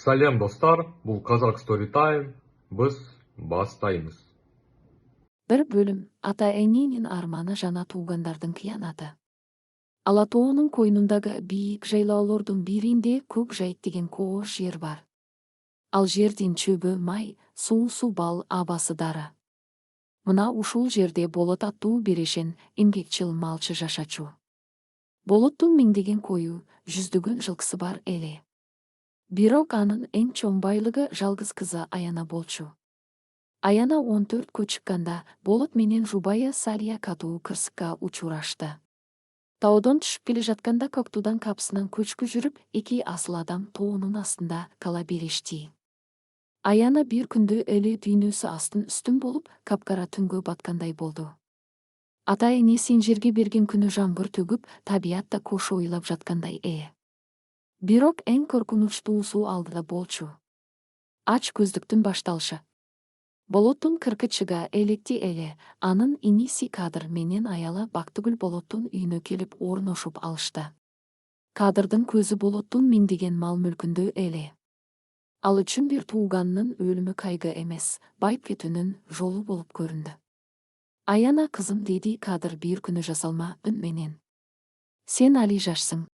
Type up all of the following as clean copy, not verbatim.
Сәлем достар, бұл Қазақ Story Time, біз бастаймыз. Бір бөлім ата-эненің арманы жана туғандардың қиянаты. Алатауының қойнындағы биік жайлаулардың бірінде Көкжайық деген қош жер бар. Ал жерден чөбі май, су бал абасы дары. Мына ушул жерде болот аттуу берешен эмгекчил малчы жашачу. Болоттун миңдеген кою, жүздөгөн жылкысы бар эле. Бирок анын эң чоң байлыгы жалгыз кызы Аяна болчу. Аяна 14 чыкканда болот менен жубайы Салия катуу кырсыкка учурашты. Таудон түшүп келе жатканда Көктуудан капсынан көчкү жүрүп, эки асыл адам тоонун астында кала беришти. Аяна бир күндө эле дүйнөсү астын үстүн болуп, капкара түнгө баткандай болду. Ата-энесин жерге берген күнү жамгыр төгүп, табиятта кош ойлоп жаткандай Бирок эң коркунучтуусу алдыда болчу. Ач көздүктүн башталышы. Болоттун кыркычыга электи эле, анын иниси Кадыр менен аялы Бактыгүл болоттун үйүнө келип орношуп алышты. Кадырдын көзү болоттун миңдеген мал мүлкүндө эле. Ал үчүн бир тууганынын өлүмү кайгы эмес, байып кетүүнүн жолу болуп көрүндү. Аяна кызым деди Кадыр бир күнү жасалма үн менен. Сен али жашсың.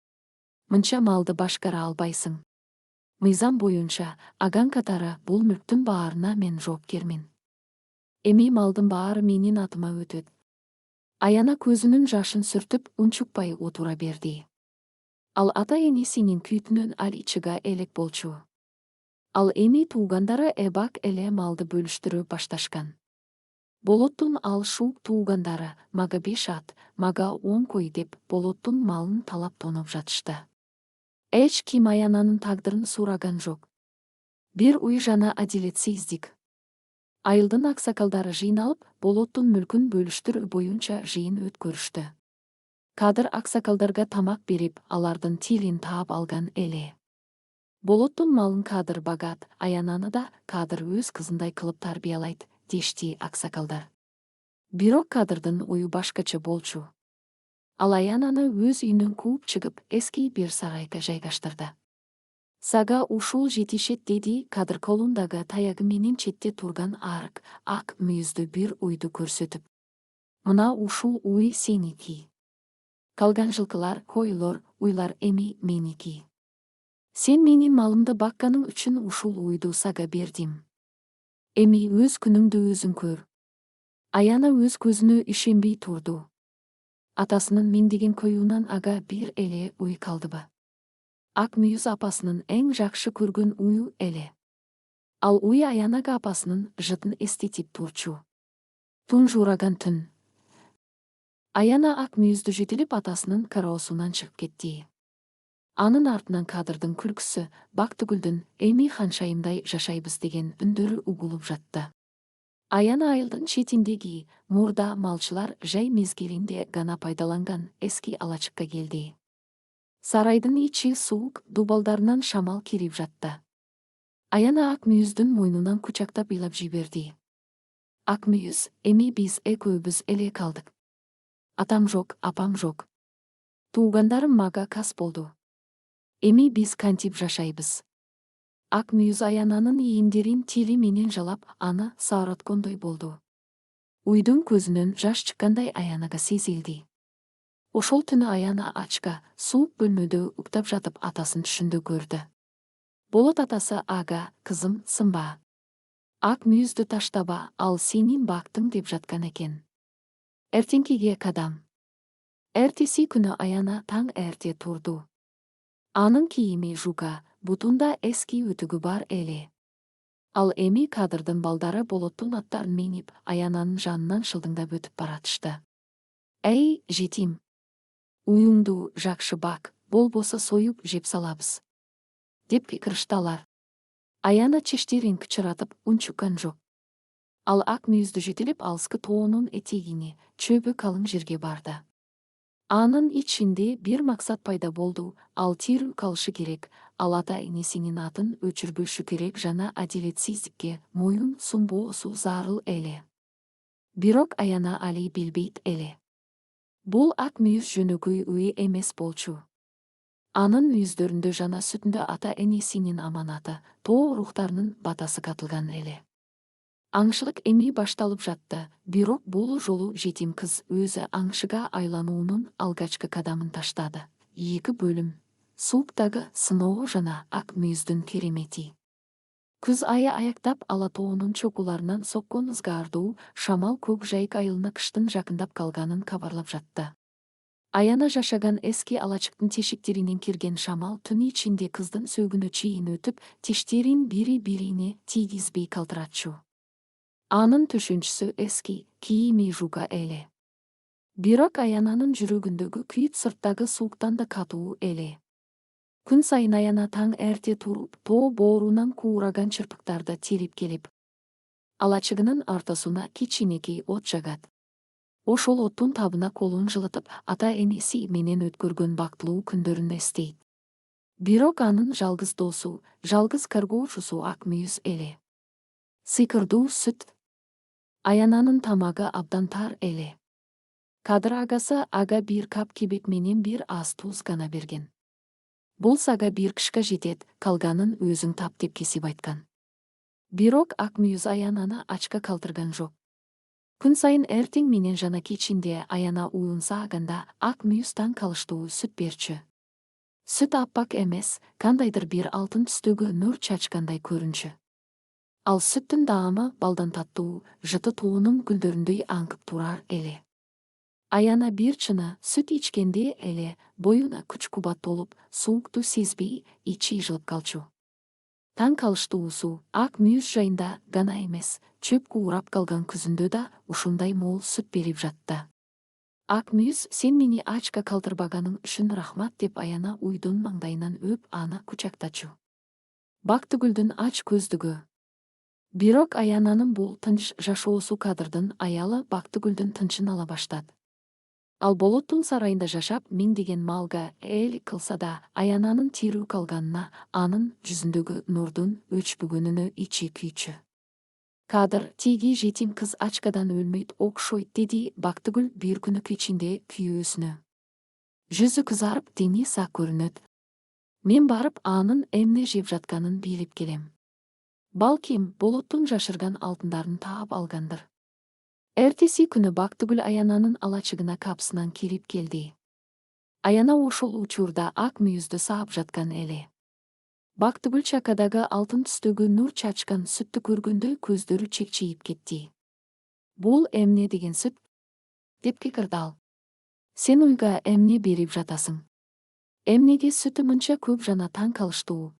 Мынча малды башкара албайсың. Мыйзам боюнча, агаң катары бул мүлктүн баарына мен жоопкермин. Эми малдын баары менин атыма өтөт. Аяна көзүнүн жашын сүртүп, унчукпай отура берди. Ал ата-энесинин күйүтүнөн али чыга элек болчу. Ал эми туугандары эбак эле малды бөлүштүрө башташкан. Болоттун ал шуук туугандары мага 5 ат, мага 10 кой деп болоттун малын талап тоноп жатышты. Эч ким Аянанын тагдырын сураган жок. Бир уй жана адилетсиздик. Айылдын аксакалдары жыйналып, болоттун мүлкүн бөлүштүрүү боюнча жыйын өткөрүштү. Кадыр аксакалдарга тамак берип, алардын тилин таап алган эле. Болоттун малын Кадыр багат, Аянаны да Кадыр өз кызындай кылып тарбиялайт, дешти аксакалдар. Бирок Кадырдын ою башкача болчу. Ал Аянаны өз үйүнөн кууп чыгып, эски бир сарайга жайгаштырды. Сага ушул жетишет деди Кадыр колундагы таягы менен четте турган арык, ак мүйүздүү бир уйду көрсөтүп. Мына ушул уй сеники. Калган жылкылар, койлор, уйлар эми меники. Сен менин малымды бакканың үчүн ушул уйду сага бердим. Эми өз күнүңдү өзүң көр. Аяна өз көзүнө ишенбей турду. Атасынын миңдеген коюнан ага бир эле уй калдыбы? Ак мүйүз апасынын эң жакшы көргөн уйу эле. Ал уй Аянага апасынын жытын эстетип турчу. Тун жуураган түн. Аяна ак мүйүздү жетелеп атасынын кароосунан чыгып кетти. Анын артынан Кадырдын күлкүсү, Бактыгүлдүн эми ханшайымдай жашайбыз деген үндөрү угулуп жатты. Аяна айылдын четиндеги мурда малчылар жай мезгилинде гана пайдаланган эски алачыкка келди. Сарайдын ичи суук, дубалдарынан шамал кирип жатты. Аяна ак мүйүздүн мойнунан кучактап ыйлап жиберди. Ак мүйүз, эми биз экөөбүз эле калдык. Атам жок, апам жок. Туугандарым мага кас болду. Эми биз кантип жашайбыз? Ак мүйүз Аянанын ийиндерин тили менен жалап, аны сараткондой болду. Уйдун көзүнөн жаш чыккандай Аянага сезилди. Ошол түнү Аяна ачка, суук бөлмөдө уктап жатып атасын түшүндө көрдү. Болот атасы ага, кызым, сынба. Ак мүйүздү таштаба, ал сенин бактың деп жаткан экен. Эртеңкиге кадам. Эртеси күнү Аяна таң эрте турду. Анын кийими жуга, бутунда эски өтүгү бар эле. Ал эми Кадырдын балдары болоттун аттарын минип, Аянанын жанынан шылдыңдап өтүп баратышты. Эй, жетим! Уюңду жакшы бак, болбосо союп жеп салабыз. Деп кыйкырышталар. Аяна чечтерин кычыратып унчуккан жок. Ал ак мүйүздү жетелеп алыскы тоонун этегине, чөбү калың жерге барды. Анын ичинде бир максат пайда болду, ал тирүү калышы керек, ал ата-энесинин атын өчүрбөшү керек жана адилетсиздикке моюн сунбоосу зарыл эле. Бирок Аяна али билбейт эле. Бул ак мүйүз жөнөкөй уй эмес болчу. Анын мүйүздөрүндө жана сүтүндө ата энесинин аманаты, тоо рухтарынын батасы катылган эле. Аңшылык эми башталып жатты, бирок бул жолу жетим кыз өзү аңшыга айлануунун алгачкы кадамын таштады. 2 бөлүм. Сууктагы сыноо жана ак мүйүздүн керемети. Күз айы аяктап Алатоонун чокуларынан соккон ызгаардуу шамал көк жайык айылына кыштын жакындап калганын кабарлап жатты. Аяна жашаган эски алачыктын тешиктеринен кирген шамал түн ичинде кыздын сөөгүнө чейин өтүп, тиштерин бири-бирине тийгизбей калтыратчу. Анын төшөнчүсү эски, кийими жуга эле. Бирок Аянанын жүрөгүндөгү күйүп сырттагы сууктан да катуу эле. Күн сайын Аяна таң эрте туруп, тоо боорунан куураган чырпыктарды терип келип, алачыгынын ортосуна кичинекей от жагат. Ошол оттун табына колун жылытып, ата энеси менен өткөргөн бактылуу күндөрүн эстейт. Бирок анын жалгыз досу, жалгыз каргоочусу ак мүйүз эле. Сыйкырдуу сүт. Аянанын тамагы абдан тар эле. Кадыр агасы ага бир кап кебек менен бир аз туз гана берген. Бул сага бир кышка жетет, калганын өзүң тап деп кесип айткан. Бирок ак мүйүз Аянаны ачка калтырган жок. Күн сайын эртең менен жана кечинде Аяна уюнса аганда ак мүйүз таң калыштуу сүт берчү. Сүт аппак эмес, кандайдыр бир алтын түстөгү нур чачкандай көрүнчү. Ал сүттүн даамы балдан таттуу, жыты тоонун гүлдөрүндөй аңкып турар эле. Аяна бир чына сүт ичкенде эле боюна күч-кубат толуп, суукту сезбей, ичи жылып калчу. Таң калыштуусу ак мүйүз жайында гана эмес, чөп куурап калган күзүндө да ушундай мол сүт берип жатты. Ак мүйүз, сен мени ачка калтырбаганың үчүн рахмат деп Аяна уйдун маңдайынан өп аны кучактачу. Бактыгүлдүн ач көздүгү. Бирок Аянанын бул тынч жашоосу кадырдын аялы Бактыгүлдүн тынчын ала баштады. Ал болоттун сарайында жашап, миңдеген малга ээлик кылса да, Аянанын тирүү калганына, анын жүзүндөгү нурдун өчпөгөнүнө ичи күйчү. Кадыр, тиги жетим кыз ачкадан өлмөйт окшойт, деди Бактыгүл бир күнү кечинде күйөөсүнө. Жүзү кызарып, дени сак көрүнөт. Мен барып анын эмне жеп жатканын билип келем. Балким, болоттун жашырган алтындарын таап алгандыр. Эртеси күнү Бактыгүл Аянанын алачыгына капсынан кирип келди. Аяна ошол учурда ак мүйүздү саап жаткан эле. Бактыгүл чакадагы алтын түстөгү нур чачкан сүттү көргөндө көздөрү чекчейип кетти. Бул эмне деген сүт? Деп кекирди ал. Сен уйга эмне берип жатасың? Эмнеге сүтү мынча көп жана таң калыштуу?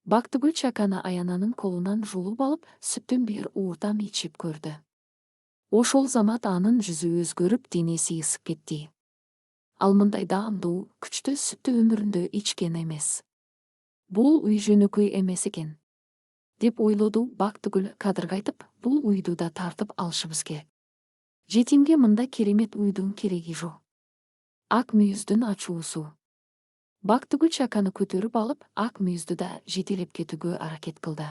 Бактыгүл чаканы Аянанын колунан жулуп алып, сүттөн бир ууртам ичип көрдү. Ошол замат анын жүзү өзгөрүп, денеси ысып кетти. Ал мындай даамдуу, күчтүү сүттү өмүрүндө ичкен эмес. Бул уй жөнөкөй эмес экен, деп ойлоду Бактыгүл. Кадырга айтып, бул уйду да тартып алышыбыз керек. Жетимге мындай керемет уйдун кереги жок. Ак мүйүздүн ачуусу. Бактыгүл чаканы көтөрүп алып, ак мүйүздү да жетелеп кетүүгө аракет кылды.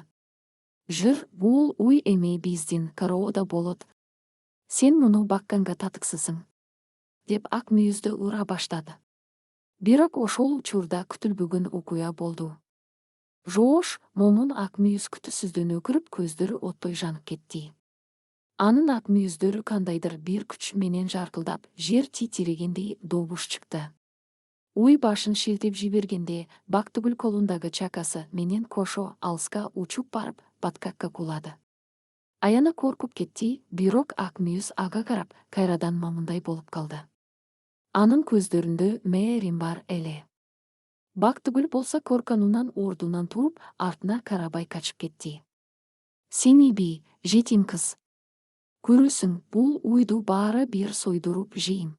Жүр, бул уй эми биздин кароодо болот. Сен муну бакканга татыксызсың, деп ак мүйүздү ура баштады. Бирок ошол учурда күтүлбөгөн окуя болду. Жоош, момун ак мүйүз күтүүсүздөн өкүрүп, көздөрү оттой жанып кетти. Анын ак мүйүздөрү кандайдыр бир күч менен жаркылдап, жер титирегендей добуш чыкты. Уй башын шилтеп жибергенде, Бактыгүл колундагы чакасы менен кошо алыска учуп барып, баткакка кулады. Аяна коркуп кетти, бирок ак мүйүз ага карап, кайрадан мамындай болуп калды. Анын көздөрүндө мээрим бар эле. Бактыгүл болсо корконунан ордунан туруп, артына карабай качып кетти. Сени би, жетим кыз. Көрүүсүң, бул уйду баары бир сойдуруп жейм,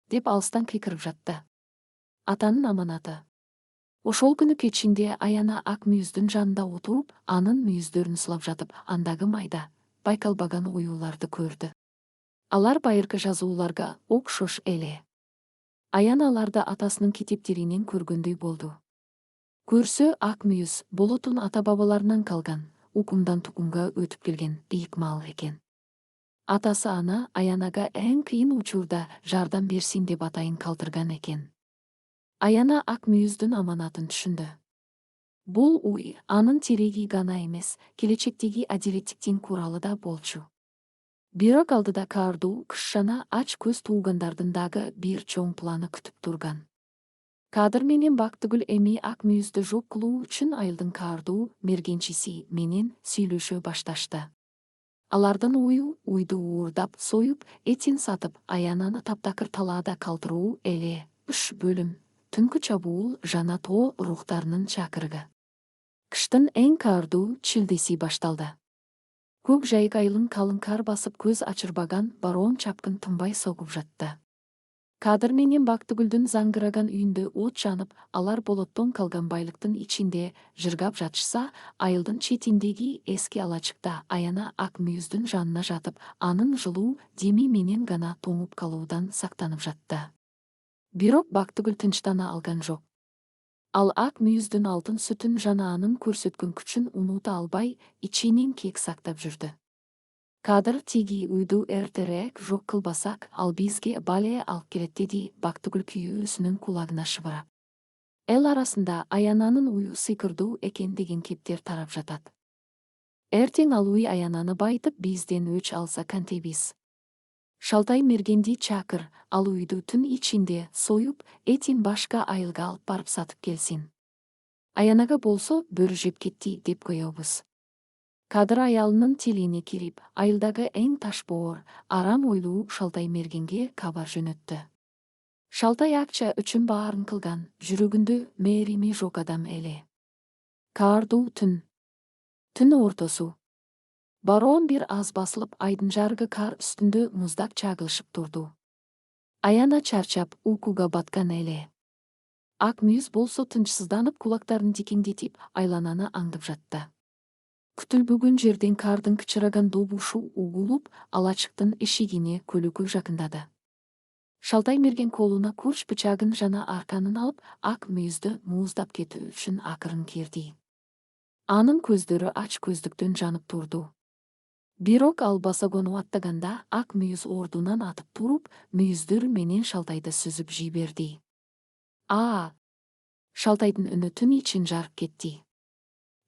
деп алыстан кыйкырып жатты. Атанын аманаты. Ошол күнү кечинде Аяна ак мүйүздүн жанында отуруп, анын мүйүздөрүн сылап жатып, андагы майда, байкалбаган оюуларды көрдү. Алар байыркы жазууларга окшош эле. Аяна аларды атасынын китептеринен көргөндөй болду. Көрсө, ак мүйүз болотун ата бабаларынан калган, укумдан тукумга өтүп келген бийик мал экен. Атасы аны Аянага эң кыйын учурда жардам берсин деп атайын калтырган экен. Аяна ак мүйүздүн аманатын түшүндү. Бул уй анын тереги гана эмес, келечектеги адилеттиктин куралы да болчу. Бирок алдыда каардуу, кышшана ач көз туугандардын дагы бир чоң планы күтүп турган. Кадыр менен Бактыгүл эми ак мүйүздү жок кылуу үчүн айылдын каардуу мергенчиси менен сүйлөшө башташты. Алардын уйду уурдап союп, этин сатып, Аянаны таптакыр талаада калтыруу эле. 3 бөлүм. Түнкү чабуул жана тоо рухтарынын чакырыгы. Кыштын эң каардуу чилдеси башталды. Көк жайык айылын калың кар басып көз ачырбаган бароон чапкын тынбай согуп жатты. Кадыр менен Бактыгүлдүн заңгыраган үйүндө от жанып, алар болоттон калган байлыктын ичинде жыргап жатышса, айылдын четиндеги эски алачыкта Аяна ак мүйүздүн жанына жатып, анын жылуу деми менен гана тоңуп калуудан сактанып жатты. Бирок Бактыгүл тынчтана алган жок. Ал ак мүйүздүн алтын сүтүн жана анын көрсөткөн күчүн унута албай, ичинен кек сактап жүрдү. Кадыр тиги үйдү эртерээк жок кылбасак, ал бизге бале алып келет, деди Бактыгүл күйөөсүнүн кулагына шыбырап. Эл арасында Аянанын ую сыйкырдуу экен деген кептер тарап жатат. Эртең ал уй Аянаны байытып бизден өч алса кантебиз. Шалтай мергенди чакыр, ал үйдү түн ичинде союп, этин башка айылга алып барып сатып келсин. Аянага болсо бөрү жеп кетти деп коебуз. Кадыр аялынын тилине кирип, айылдагы эң ташбоор, арам ойлуу Шалтай мергенге кабар жөнөттү. Шалтай акча үчүн баарын кылган, жүрөгүндө мээрими жок адам эле. Каардуу түн. Түн ортосу. Бароон бир аз басылып, айдын жарыгы кар үстүндө муздак чагылышып турду. Аяна чарчап, уйкуга баткан эле. Ак мүйүз болсо тынчсызданып, кулактарын тикеңдетип, айлананы аңдып жатты. Күтүлбөгөн жерден кардын кычыраган добушу угулуп, алачыктын эшигине көлүкө жакындады. Шалтай мерген колуна курч бычагын жана арканын алып, ак мүйүздү мууздап кетүү үчүн акырын кирди. Анын көздөрү ач көздүктөн жанып турду. Бирок ал басагону аттаганда, ак мүйүз ордунан атып туруп, мүйүздөр менен Шалтайды сүзүп жиберди. Шалтайдын үнү түн ичин жарып кетти.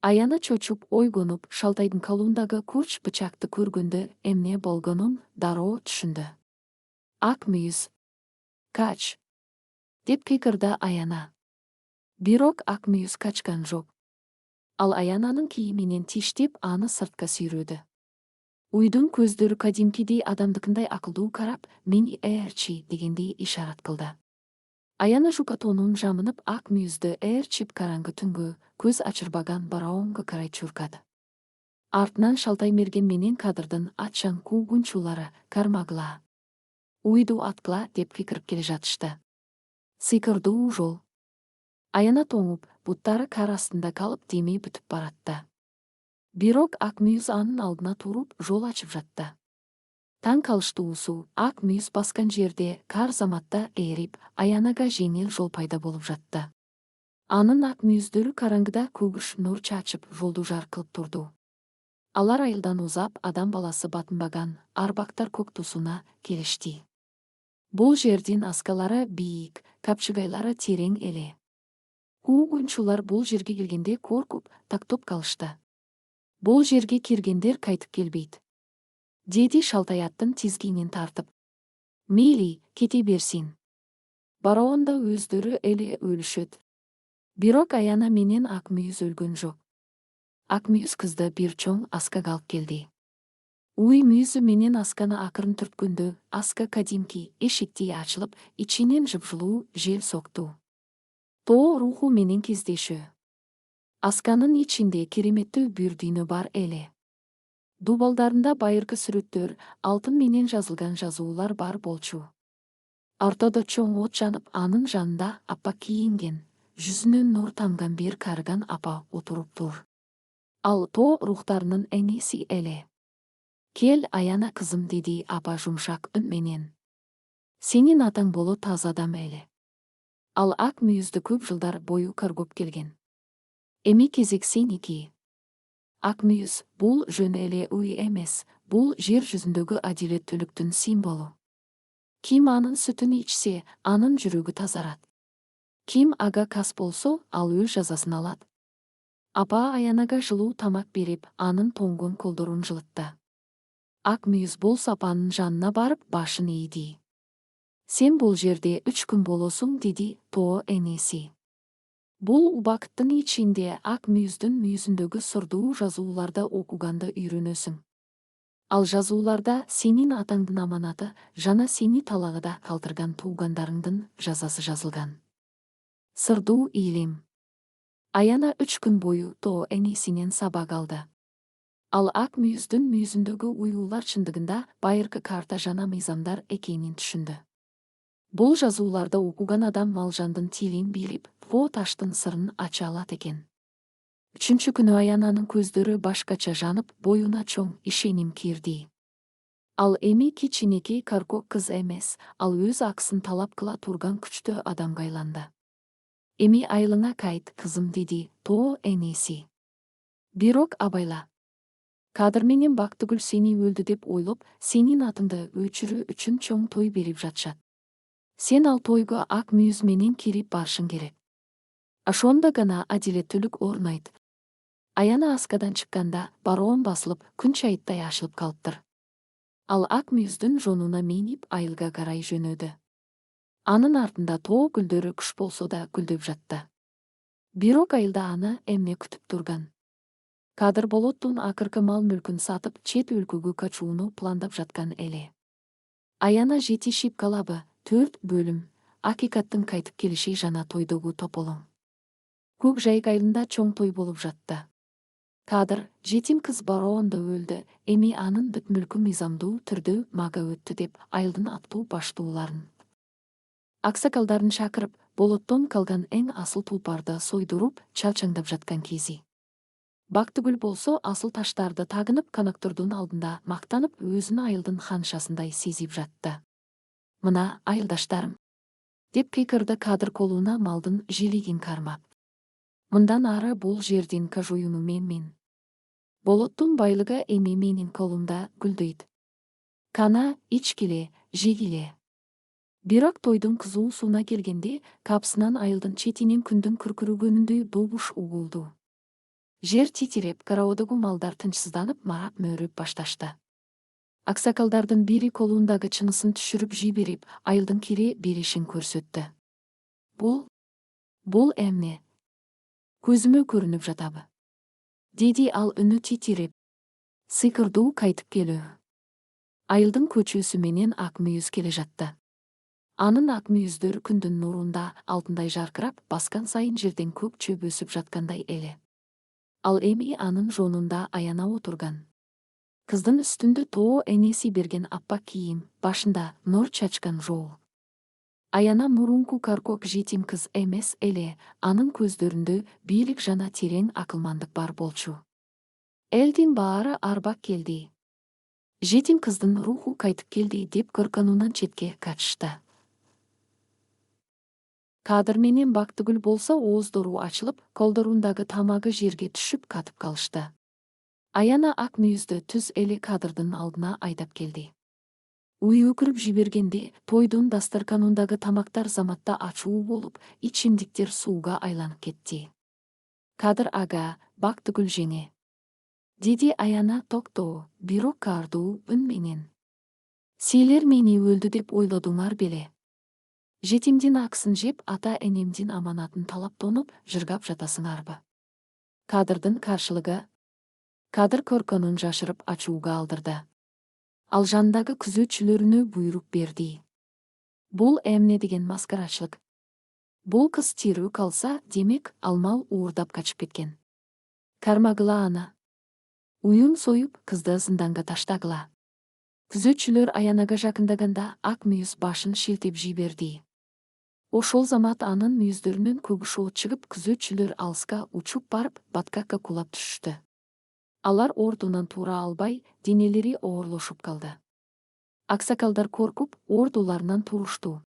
Аяна чочуп, ойгонуп, Шалтайдын колундагы курч бычакты көргөндө эмне болгонун дароо түшүндү. Ак мүйүз. Кач. Деп кыйкырды Аяна. Бирок ак мүйүз качкан жок. Ал Аянанын кийиминен тиштеп, аны сыртка сүйрөдү. Уйдун көздөрү кадимкидей адамдыкындай акылдуу карап, мен ээрчи дегендей ишарат кылды. Аяна жука тонун жамынып, ак мүйүздү ээрчип караңгы түнгө, көз ачырбаган бараонго карай чуркады. Артынан Шалтай мерген менен Кадырдын атчан куугунчулары кармагыла. Уйду аткыла деп кыйкырып келе жатышты. Сыйкырдуу жол. Аяна тоңуп, буттары кар астында калып демей бүтүп баратты. Бирок ак мүйүз анын алдына туруп, жол ачып жатты. Таң калыштуусу, ак мүйүз баскан жерде кар заматта ээрип, Аянага жеңил жол пайда болуп жатты. Анын ак мүйүздөрү караңгыда көгүш нур чачып, жолду жаркылып турду. Алар айылдан узап, адам баласы батынбаган арбактар көк тусуна келишти. Бул жердин аскалары бийик, капчыгайлары терең эле. Куугунчулар бул жерге келгенде коркуп, тактоп калышты. Бул жерге киргендер кайтып келбейт, деди Шалтай аттын тизгинин тартып. Мейли, кете берсин. Бараонда өздөрү эле өлүшөт. Бирок Аяна менен ак мүйүз өлгөн жок. Ак мүйүз кызды бир чоң аскага алып келди. Уй мүйүзү менен асканы акырын түрткөндө, аска кадимки эшиктей ачылып, ичинен жыпжылуу жел сокту. Тоо руху менен кездешүү. Асканын ичинде кереметтүү бир дүйнө бар эле. Дубалдарында байыркы сүрөттөр, алтын менен жазылган жазуулар бар болчу. Ортодо чоң от жанып, анын жанында аппак кийинген, жүзүнөн нур тамган бир карыган апа отуруптур. Ал тоо рухтарынын энеси эле. Кел, Аяна кызым, деди апа жумшак үн менен. Сенин атаң болот таза адам эле. Ал ак мүйүздү көп жылдар бою көргөп келген. Эми кезек сеники. Ак мүйүз, бул жөн эле уй эмес, бул жер жүзүндөгү адилеттүүлүктүн символу. Ким анын сүтүн ичсе, анын жүрөгү тазарат. Ким ага кас болсо, ал өз жазасын алат. Апа Аянага жылуу тамак берип, анын тоңгон колдорун жылытты. Ак мүйүз болсо апанын жанына барып, башын ийди. Сен бул жерде 3 күн болосуң, деди Тоо энеси. Бул убакыттын ичинде ак мүйүздүн мүйүзүндөгү сырдуу жазууларды окуганды үйрөнөсүң. Ал жазууларда сенин атаңдын аманаты жана сени талагыда калтырган туугандарыңдын жазасы жазылган. Сырдуу илим. Аяна 3 күн бою Тоо энесинен сабак алды. Ал ак мүйүздүн мүйүзүндөгү уюулар чындыгында байыркы карта жана мыйзамдар экенин түшүндү. Бул жазууларды окуган адам малжандын тилин билип, Фо таштын сырын ача алат экен. 3-чү күнү Аянанын көздөрү башкача жанып, боюна чоң ишеним кирди. Ал эми кичинекей каркок кыз эмес, ал өз акысын талап кыла турган күчтүү адамга айланды. Эми айылыңа кайт, кызым, деди Тоо энеси. Бирок абайла. Кадыр менен Бактыгүл сени өлдү деп ойлоп, сенин атыңды өчүрүү үчүн чоң той берип жатышат. Сен ал тойго ак мүйүз менен кирип барышың керек. Ошондо гана адилеттүүлүк орнойт. Аяна аскадан чыкканда бароон басылып, күн чайыттай ашылып калыптыр. Ал ак мүйүздүн жонуна минип айылга карай жөнөдү. Анын артында Тоо гүлдөрү куш болсо да гүлдөп жатты. Бирок айылда аны эмне күтүп турган? Кадыр болоттун акыркы мал мүлкүн сатып, чет өлкөгө качууну пландап жаткан эле. Аяна жетишип калабы? 4 бөлүм. Акикаттын кайтып келиши жана тойдогу тополоң. Көк жайык айылында чоң той болуп жатты. Кадыр, жетим кыз бароондо өлдү, эми анын бүт мүлкү мыйзамдуу түрдө мага өттү деп айылдын аттуу баштууларын, аксакалдарын чакырып, болоттон калган эң асыл тулпарды сойдуруп, чалчаңдап жаткан кези. Бактыгүл болсо асыл таштарды тагынып, коноктордун алдында мактанып, өзүн айылдын ханшасындай сезип жатты. Мына айылдаштарым, деп кыйкырды Кадыр колуна малдын жилигин кармап. Мындан ары бул жердин кажуюну мен. Болоттун байлыгы эми менин колумда гүлдөйт. Кана, ичкиле, жегиле. Бирок тойдун кызуусуна келгенде, капсынан айылдын четинен күндүн күркүрөгөнүндөй добуш угулду. Жер титиреп, кароодогу малдар тынчсызданып, марап мөөрөп башташты. Аксакалдардын бири колундагы чынысын түшүрүп жиберип, айылдын кире беришин көрсөттү. Бул эмне? Көзүмө көрүнүп жатабы? Деди ал үнү титиреп. Сыйкырдуу кайтып келүү. Айылдын көчөсү менен ак мүйүз келе жатты. Анын ак мүйүздөр күндүн нурунда алтындай жаркырап, баскан сайын жерден көк чөп өсүп жаткандай эле. Ал эми анын жонунда Аяна отурган. Кыздын үстүндө Тоо энеси берген аппак кийим, башында нор чачкан жол. Аяна мурунку каркок жетим кыз эмес эле, анын көздөрүндө бийлик жана терең акылмандык бар болчу. Элдин баары арбак келди. Жетим кыздын руху кайтып келди деп корконунан четке качышты. Кадыр менен Бактыгүл болсо ооздору ачылып, колдорундагы тамагы жерге түшүп катып калышты. Аяна ак мүйүздү түз эле Кадырдын алдына айдап келди. Уй өкүрүп жибергенде, тойдун дастарканындагы тамактар заматта ачуу болуп, ичимдиктер сууга айланып кетти. Кадыр ага, Бактыгүл жеңе, деди Аяна токтоо, бирок каардуу үн менен. Силер мени өлдү деп ойлодуңар беле? Жетимдин акысын жеп, ата энемдин аманатын талап тонуп, жыргап жатасыңарбы? Кадырдын каршылыгы. Кадыр корконун жашырып ачууга алдырды. Ал жандагы күзөтчүлөрүнө буйрук берди. Бул эмне деген маскарачылык? Бул кыз тирүү калса, демек, ал мал уурдап качып кеткен. Кармагыла аны. Уюн союп, кызды зынданга таштагыла. Күзөтчүлөр Аянага жакындаганда ак мүйүз башын шилтеп жиберди. Ошол замат анын мүйүздөрүнөн көгүш от чыгып, күзөтчүлөр алыска учуп барып, баткакка кулап түшүштү. Алар ордунан тура албай, денелери оорлошуп калды. Аксакалдар коркуп, ордуларынан турушту.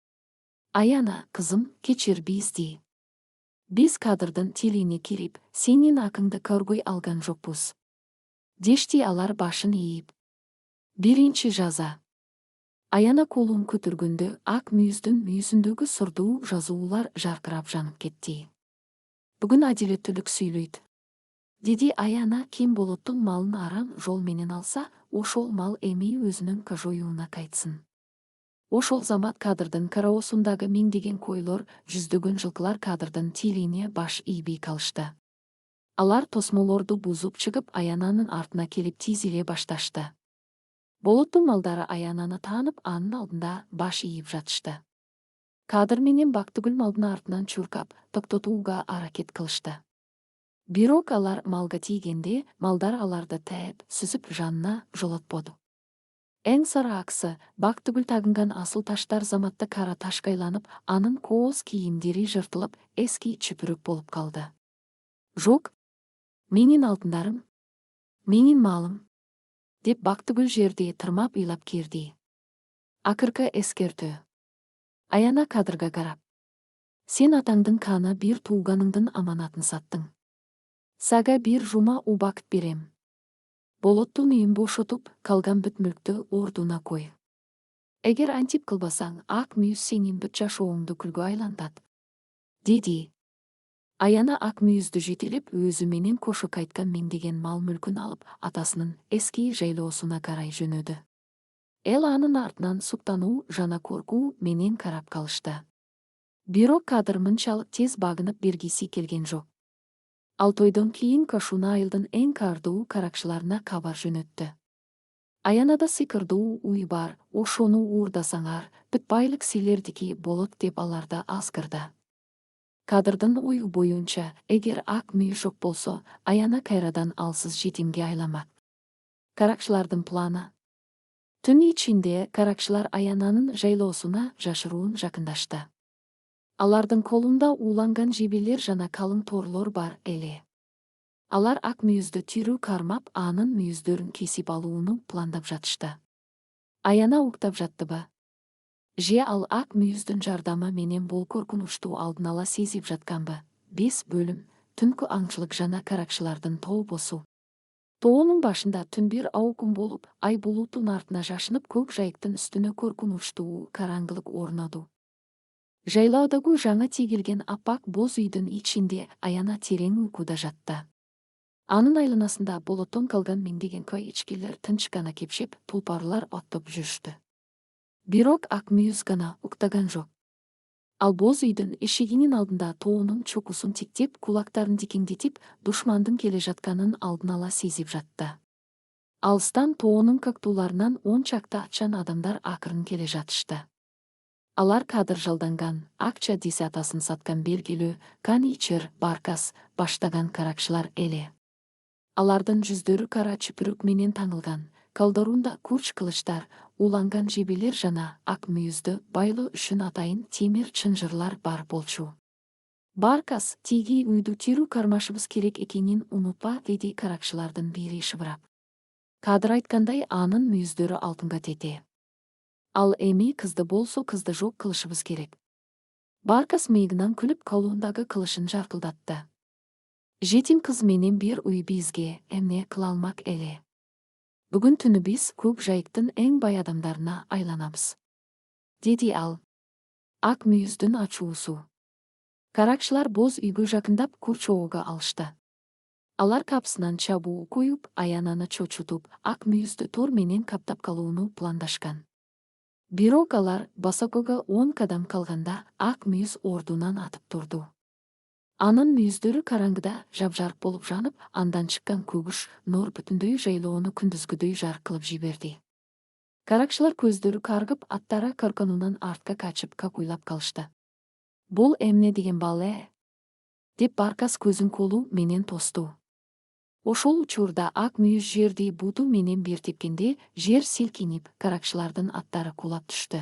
Аяна, кызым, кечир бизди. Биз Кадырдын тилине кирип, сенин акыңды көргөй алган жокпуз. Дешти алар башын ийип. Биринчи жаза. Аяна колун көтөргөндө ак мүйүздүн мүйүзүндөгү сырдуу жазуулар жаркырап жанып кетти. Бүгүн адилеттүүлүк сүйлөйт. Деди Аяна ким болоттун малын арам жол менен алса, ошол мал эми өзүнүн кожоюуна кайтсын. Ошол замат кадрдын кароосундагы миңдеген койлор, жүздөгөн жылкылар кадрдын тилине баш ийбей калышты. Алар тосмолорду бузуп чыгып Аянанын артына келип тизиле башташты. Болоттун малдары Аянаны таанып, анын алдында баш ийип жатышты. Кадыр менен Бактыгүл малдын артынан чуркап, токтотууга аракет кылышты. Бирок алар малга тийгенде, малдар аларды тээп, сүзүп жанына жолотподу. Эң сары аксы, Бактыгүл тагынган асыл таштар заматта кара ташка айланып, анын кооз кийимдери жыртылып, эски чүпүрөк болуп калды. Жок, менин алтындарым, менин малым, деп Бактыгүл жерди тырмап ыйлап кирди. Акыркы эскертүү. Аяна Кадырга карап: сен атаңдын каны бир тууганыңдын аманатын саттың. Сага бир жума убакыт берем. Болоттун үйүн бошотуп, калган бүт мүлктү ордуна кой. Эгер антип кылбасаң, ак мүйүз сенин бүт жашооңду күлгө айлантат, деди. Аяна ак мүйүздү жетелеп, өзү менен кошо кайткан миңдеген мал мүлкүн алып, атасынын эски жайлоосуна карай жөнөдү. Эл анын артынан суктануу жана коркуу менен карап калышты. Бирок Кадыр мынчалык тез багынып бергиси келген жок. Ал тойдон кийин Кашуна айылдын эң кардуу каракчыларына кабар жөнөттү. Аянада сыйкырдуу уй бар, ошону уурдасаңар, бүт байлык силердики болот деп аларда азгырды. Кадырдын ою боюнча, эгер ак мүйүз жок болсо, Аяна кайрадан алсыз жетимге айламак. Каракчылардын планы. Түн ичинде каракчылар Аянанын жайлоосуна жашыруун жакындашты. Алардын колунда ууланган жебелер жана калың торлор бар эле. Алар ак мүйүздү тирүү кармап, анын мүйүздөрүн кесип алууну пландап жатышты. Аяна уктап жаттыбы? Же ал ак мүйүздүн жардамы менен бул коркунучту алдын ала сезип жатканбы? 5 бөлүм. Түнкү аңчылык жана каракчылардын тообосу. Тоонун башында түн бир аукун болуп, ай булуттун артына жашынып, көк жайыктын үстүнө коркунучтуу караңгылык орноду. Жайлаудагы жаңы тигилген аппак боз үйдүн ичинде Аяна терең уйкуда жатты. Анын айланасында болоттон калган миңдеген кой ичкилер тынч гана кепшеп, тулпарлар оттоп жүрүштү. Бирок ак мүйүз гана уктаган жок. Ал боз үйдүн эшигинин алдында тоонун чокусун тиктеп, кулактарын дикиңдетип, душмандын келе жатканын алдын ала сезип жатты. Алыстан тоонун кактууларынан 10 чакты ачан адамдар акырын келе жатышты. Алар Кадыр жалданган, акча десятасын саткан белгилүү, каничер, баркас баштаган каракчылар эле. Алардын жүздөрү кара чүпүрөк менен таңылган, колдорунда курч кылычтар, ууланган жебелер жана ак мүйүздү байлоо үчүн атайын темир чынжырлар бар болчу. Баркас, тиги үйдү тирүү кармашыбыз керек экенин унутпа, деди каракчылардын бири шыбырап. Кадыр айткандай, анын мүйүздөрү алтынга тете. Ал эми кызды болсо кызды жок кылышыбыз керек. Баркас мыйыгынан күлүп, колундагы кылычын жартылдатты. Жетим кыз менен бир уй бизге эмне кыла алмак эле. Бүгүн түнү биз көк жайыктын эң бай адамдарына айланабыз, деди ал. Ак мүйүздүн ачуусу. Каракчылар боз үйгө жакындап, курчоого алышты. Алар капсынан чабуу коюп, Аянаны чочутуп, ак мүйүздү тор менен каптап калууну пландашкан. Бирок алар басакөөгө 10 кадам калганда, ак мүйүз ордунан атып турду. Анын мүйүздөрү караңгыда жапжарк болуп жанып, андан чыккан көгүш нур бүтүндөй жайлоону күндүзгүдөй жарык кылып жиберди. Каракчылар көздөрү каргып, аттары корконунан артка качып какуйлап калышты. Бул эмне деген бал деп Баркас көзүн колу менен тосту. Ошол учурда ак мүйүз жерди буту менен бир тепкенде, жер силкинип, каракчылардын аттары кулап түштү.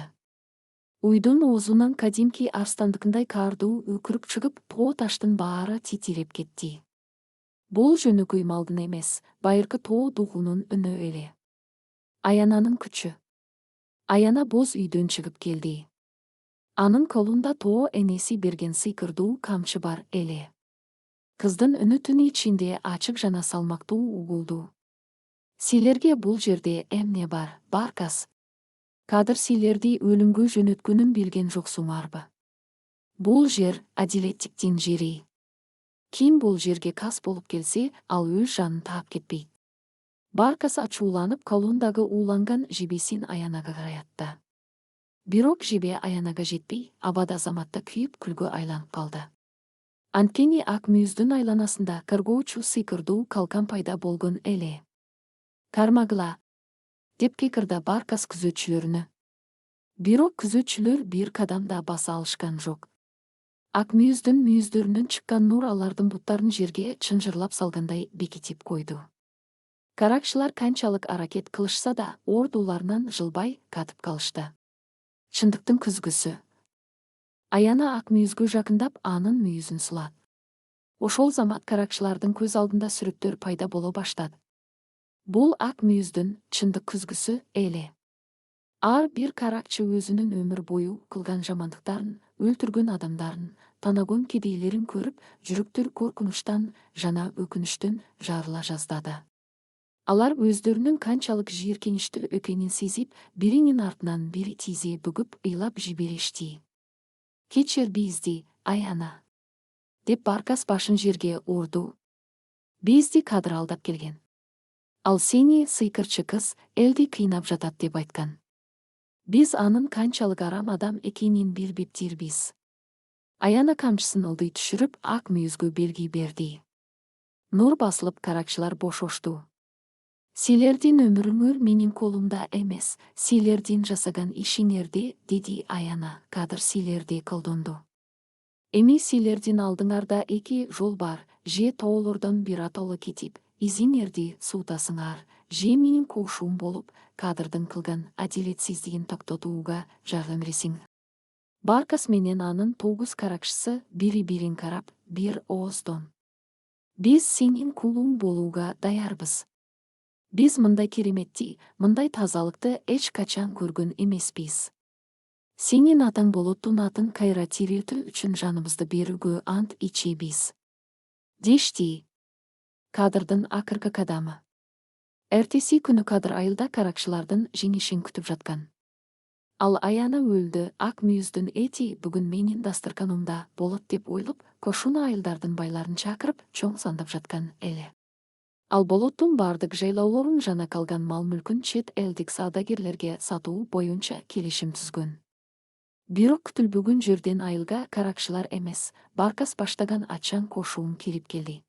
Уйдун оозунан кадимки арстандыкындай каардуу өкүрүк чыгып, тоо таштын баары титиреп кетти. Бул жөнөкөй малдын эмес, байыркы тоо дугунун үнү эле. Аянанын күчү. Аяна боз үйдөн чыгып келди. Анын колунда тоо энеси берген сыйкырдуу камчы бар эле. Кыздын үнү түн ичинде ачык жана салмактуу угулду. Силерге бул жерде эмне бар, Баркас? Кадыр силерди өлүмгө жөнөткөнүн билген жоксуңарбы? Бул жер адилеттиктин жери. Ким бул жерге кас болуп келсе, ал өз жанын таап кетпейт. Баркас ачууланып колундагы ууланган жебесин Аянага караятты. Бирок жебе Аянага жетпей, абада заматта күйүп күлгө айланып калды. Анткени ак мүйүздүн айланасында кыргоочу сыйкырдуу калкан пайда болгон эле. Кармагыла, деп кекирди Баркас күзөтчүлөрүнө. Бирок күзөтчүлөр бир кадам да баса алышкан жок. Ак мүйүздүн мүйүздөрүнөн чыккан нур алардын буттарын жерге чынжырлап салгандай бекитип койду. Каракчылар канчалык аракет кылышса да, ордуларынан жылбай катып калышты. Чындыктын күзгүсү. Аяна ак мүйүзгө жакындап, анын мүйүзүн сулат. Ошол замат каракчылардын көз алдында сүрөттөр пайда боло баштады. Бул ак мүйүздүн чындык күзгүсү эле. Ар бир каракчы өзүнүн өмүр бою кылган жамандыктарын, өлтүргөн адамдарын, танагон кедейлерин көрүп, жүрөктөрү коркунучтан жана өкүнүчтөн жарыла жаздады. Алар өздөрүнүн канчалык жийиркеничтүү экенин сезип, биринин артынан бири тизе бүгүп ыйлап жиберишти. Кечир бизди, Аяна, деп Баркас башын жерге урду. Бизди Кадыр алдап келген. Ал сени, сыйкырчы кыз, элди кыйнап жатат деп айткан. Биз анын канчалык арам адам экенин билбептирбиз. Аяна камчысын ылдый түшүрүп, ак мүйүзгө белги берди. Нур басылып, каракчылар бошошту. Силердин өмүрүңөр менин колумда эмес, силердин жасаган ишиңерде, деди Аяна. Кадыр силерди колдонду. Эми силердин алдыңарда эки жол бар, же тоолордон бир атоло кетип, изиңерди суутасыңар, же менин кошум болуп, Кадырдын кылган адилетсиздигин токтотууга жардам бересиң. Баркас менен анын 9 каракчысы бири-бирин карап, бир ооздон: биз сенин кулуң болууга даярбыз. Биз мындай кереметти, мындай тазалыкты эч качан көргөн эмеспиз. Сенин атаң Болоттун атын кайра тирилтүү үчүн жаныбызды берүүгө ант ичебиз. Дешти. Кадырдын акыркы кадамы. Эртеси күнү Кадыр айылда каракчылардын жеңишин күтүп жаткан. Ал Аяна өлдү, ак мүйүздүн эти бүгүн менин дастырканымда болот деп ойлоп, кошуна айылдардын байларын чакырып, чоң сандап жаткан эле. Ал Болоттун бардык жайлоолорун жана калган мал-мүлкүн чет элдик саудагерлерге сатуу боюнча келишим түзгөн. Бирок күтүлбөгөн жерден айылга каракчылар эмес, Баркас баштаган ачаң кошуун кирип келди.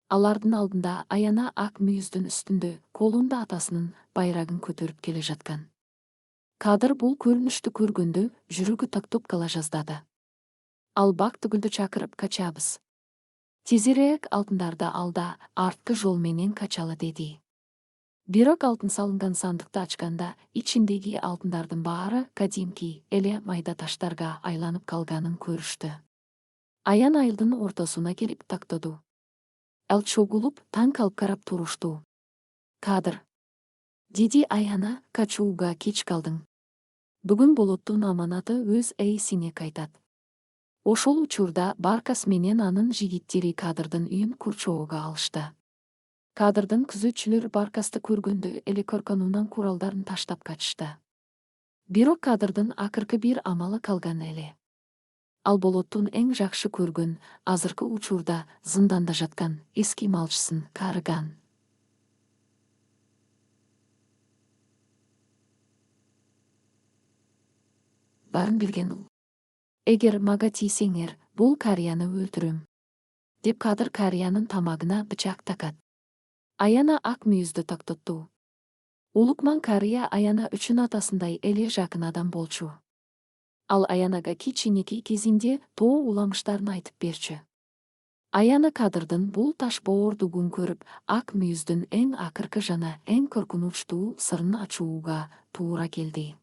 Алардын алдында Аяна ак мүйүздүн үстүндө, колунда атасынын байрагын көтөрүп келе жаткан. Кадыр бул көрүнүштү көргөндө жүрөгү токтоп кала жаздады. Ал Бактыгүлдү чакырып, качабыз. Тезирээк алтындарды алда, арткы жол менен качалы, деди. Бирок алтын салынган сандыкты ачканда, ичиндеги алтындардын баары кадимки эле майда таштарга айланып калганын көрүштү. Аян айылдын ортосуна келип тактоду. Ал чогулуп, таң калып карап турушту. Кадыр, деди Аяна, качууга кеч калдың. Бүгүн Болоттун аманаты өз ээсине кайтат. Ошол учурда Баркас менен анын жигиттери Кадырдын үйүн курчоого алышты. Кадырдын күзөтчүлөр Баркасты көргөндө эле корконунан куралдарын таштап качышты. Бирок Кадырдын акыркы бир амалы калган эле. Ал Болоттун эң жакшы көргөн, азыркы учурда зынданда жаткан эски малчысын карыган. Барын билген ул. Эгер мага тийсеңер, бул карыяны өлтүрөм, деп Кадыр карыянын тамагына бычак такат. Аяна ак мүйүздү токтотту. Улукман карыя Аяна үчүн атасындай эле жакын адам болчу. Ал Аянага кичинекей кезинде тоо уламыштарын айтып берчү. Аяна Кадырдын бул таш боордугун көрүп, ак мүйүздүн эң акыркы жана эң коркунучтуу сырын ачууга туура келди.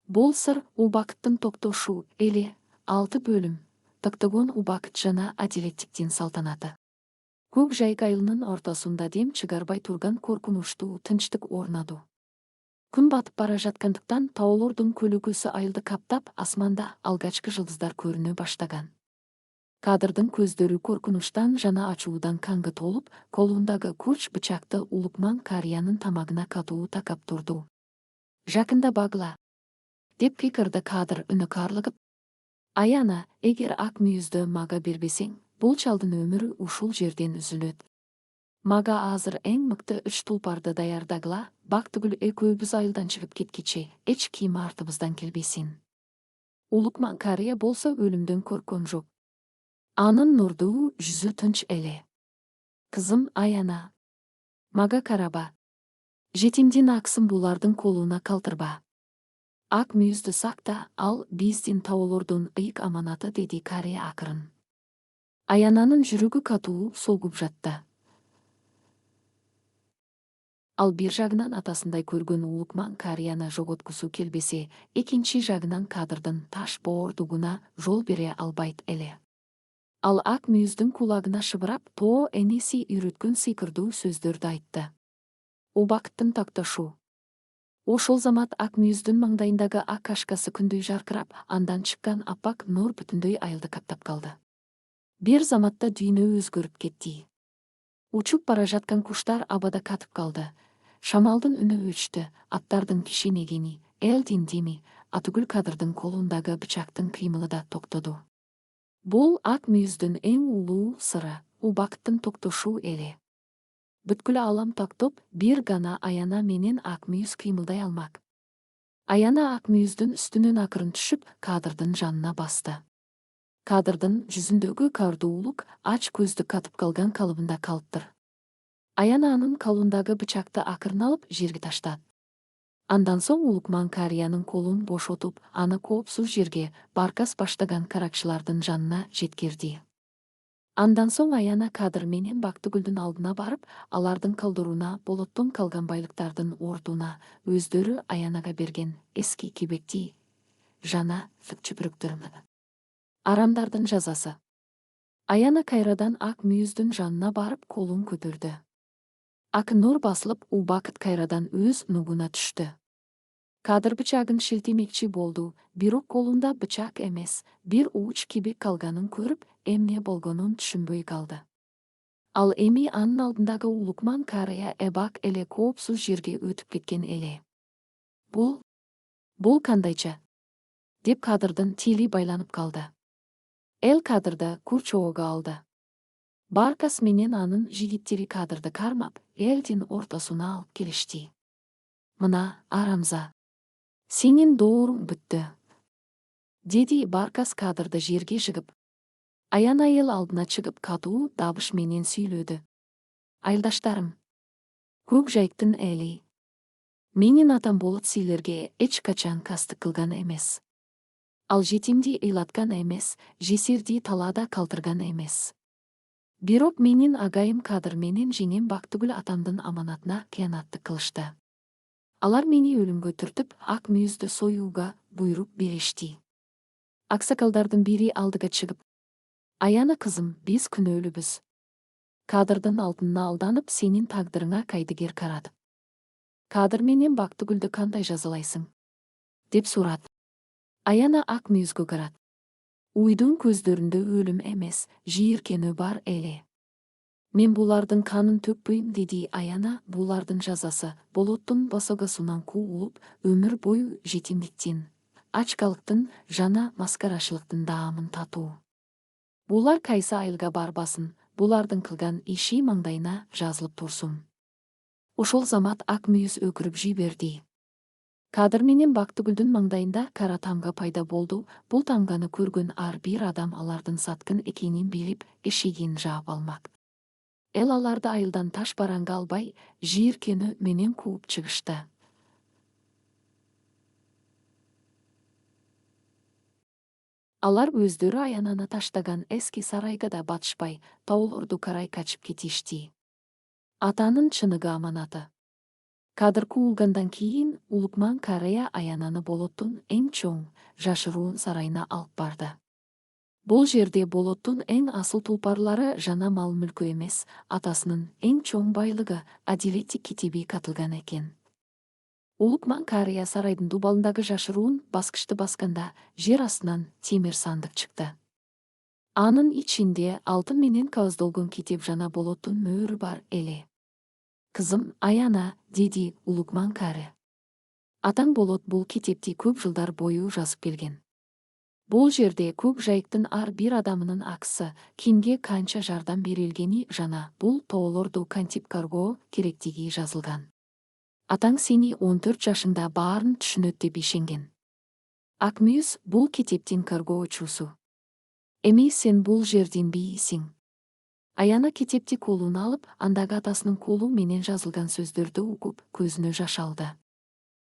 Бул сыр убакыттын токтошу эле, 6 бөлүм, токтогон убакыт жана адилеттиктин салтанаты. Көк жайык айылынын ортосунда дем чыгарбай турган коркунучтуу тынчтык орноду. Күн батып бара жаткандыктан таолордун көлөкөсү айылды каптап, асманда алгачкы жылдыздар көрүнө баштаган. Кадырдын көздөрү коркунучтан жана ачуудан каңгы толуп, колундагы курч бычакты Улукман карыянын тамагына катуу такап турду. Жақында багыла, деп кикірді Кадыр үні карлығып. Аяна, егер ак мүйізді мага бербесең, бұл чалдың өмірі ушул жерден үзілөт. Мага азыр эң мыкты 3 тулпарды даярдагыла, бак түгүл экөөбүз айылдан чыгып кеткиче, эч кийим артыбыздан келбесин. Улукман карыя болсо өлүмдөн көркөн жок. Анын нурдуу жүзү тынч эле. Кызым Аяна. Мага караба. Жетимдин аксын булардын колуна калтырба. Ак мүйүздү сакта, ал биздин таолордун ыйык аманаты, деди карыя акырын. Аянанын жүрөгү катуу согуп жатты. Ал бир жагынан атасындай көргөн Улукман карыяны жоготкусу келбесе, экинчи жагынан Кадырдын таш боордугуна жол бере албайт эле. Ал ак мүйүздүн кулагына шыбырап, тоо энеси үйрөткөн сыйкырдуу сөздөрдү айтты. Убакыттын тактошу. Ошол замат ак мүйүздүн маңдайындагы ак кашкасы күндөй жаркырап, андан чыккан аппак нур бүтүндөй айылды каптап калды. Бир заматта дүйнө өзгөрүп кетти. Учуп бара жаткан куштар абада катып калды. Шамалдын үнү өчтү, аттардын кишинегени, эл диндеми, атүгүл Кадырдын колундагы бычактын кыймылы да токтоду. Бул ак мүйүздүн эң улуу сыры, убакыттын токтошу эле. Бүткүл алам тактоп, бир гана Аяна менен ак мүйүз кыймылдай алмак. Аяна ак мүйүздүн үстүнөн акырын түшүп, Кадырдын жанына басты. Кадырдын жүзүндөгү кардуулук ач көздү катып калган калыбында калыптыр. Аяна анын колундагы бычакты акырын алып жерге таштат. Андан соң Улукман карыянын колун бошотуп, аны коопсуз жерге, Баркас баштаган каракчылардын жанына жеткирди. Андан соң Аяна Кадыр менен Бактыгүлдүн алдына барып, алардын калдыруна, болоттон калган байлыктардын ордуна, өздөрү Аянага берген эски кебекти, жана чүпүрүктөрүн. Арамдардын жазасы. Аяна кайрадан ак мүйүздүн жанына барып колун көтөрдү. Ак нур басылып, убакыт кайрадан өз нугуна түштү. Кадыр бычагын шилтемекчи болду, бирок колунда бычак эмес, бир ууч кебек калганын көрүп, эмне болгонун түшүнбөй калды. Ал эми анын алдындагы Улукман карыя эбак эле коопсуз жерге өтүп кеткен эле. Бул кандайча? Деп Кадырдын тили байланып калды. Эл Кадырды курчоого алды. Баркас менен анын жигиттери Кадырды кармап, элдин ортосуна алып келишти. Мына, арамза. Сенин дооруң бүттү. Деди Баркас Кадырды жерге жыгып. Аяна эл алдына чыгып катуу дабыш менен сүйлөдү. Айылдаштарым. Көк жайыктын эли. Менин атам болот силерге эч качан кастык кылган эмес. Ал жетимди ыйлаткан эмес, жесирди талаада калтырган эмес. Бирок менин агайым Кадыр менен жеңем Бактыгүл атамдын аманатына кыянаттык кылышты. Алар мени өлүмгө түртүп, ак мүйүздү союуга буйрук беришти. Аксакалдардын бири алдыга чыгып: Аяна кызым, биз күнөөлүүбүз. Кадырдын алдына алданып, сенин тагдырыңа кайдыгер карадып. Кадыр менен Бактыгүлдү кандай жазалайсың? Деп сурат. Аяна ак мүйүзгө карат. Уйдун көздөрүндө өлүм эмес, жийиркенүү бар эле. Мен булардын канын төкпөйм, деди Аяна. Булардын жазасы болоттун босогосунан куулуп, өмүр бою жетимдиктин, ачкалыктын жана маскарашылыктын даамын татуу. Булар кайсы айылга барбасын, булардын кылган иши маңдайына жазылып турсун. Ошол замат ак мүйүз өкүрүп жиберди. Кадыр менен Бактыгүлдүн маңдайында кара тамга пайда болду. Бул тамганы көргөн ар бир адам алардын саткын экенин билип, эшигин жаап алмак. Эл аларды айылдан таш бараңга албай, жийиркенүү менен кууп чыгышты. Алар өздөрү Аянаны таштаган эски сарайга да батышпай, таулорду карай качып кетишти. Атанын чыныгы аманаты. Кадыр куулгандан кийин Улукман карыя Аянаны болоттун эң чоң, жашыруун сарайына алып барды. Бул жерде болоттун эң асыл тулпарлары жана мал-мүлкү эмес, атасынын эң чоң байлыгы, адилети китеби катылган экен. Улукман карыя сарайдын дубалындагы жашыруун баскычты басканда, жер астынан темир сандык чыкты. Анын ичинде алтын менен кабыздолгон китеп жана болоттун мөөрү бар эле. Кызым Аяна, деди Улукман кары. Атаң болот бул китепти көп жылдар бою жазып келген. Бул жерде көк жайыктын ар бир адамынын аксы, кимге канча жардам берилгени жана бул тоолорду кантип каргоо керектиги жазылган. Атаң сени 14 жашыңда баарын түшүнөт деп ишенген. Акмүйүз бул китептин каргоочусу. Эми сен бул жердин бийисиң. Аяна китепти колуна алып, андагы атасынын колу менен жазылган сөздөрдү угуп, көзүнө жаш алды.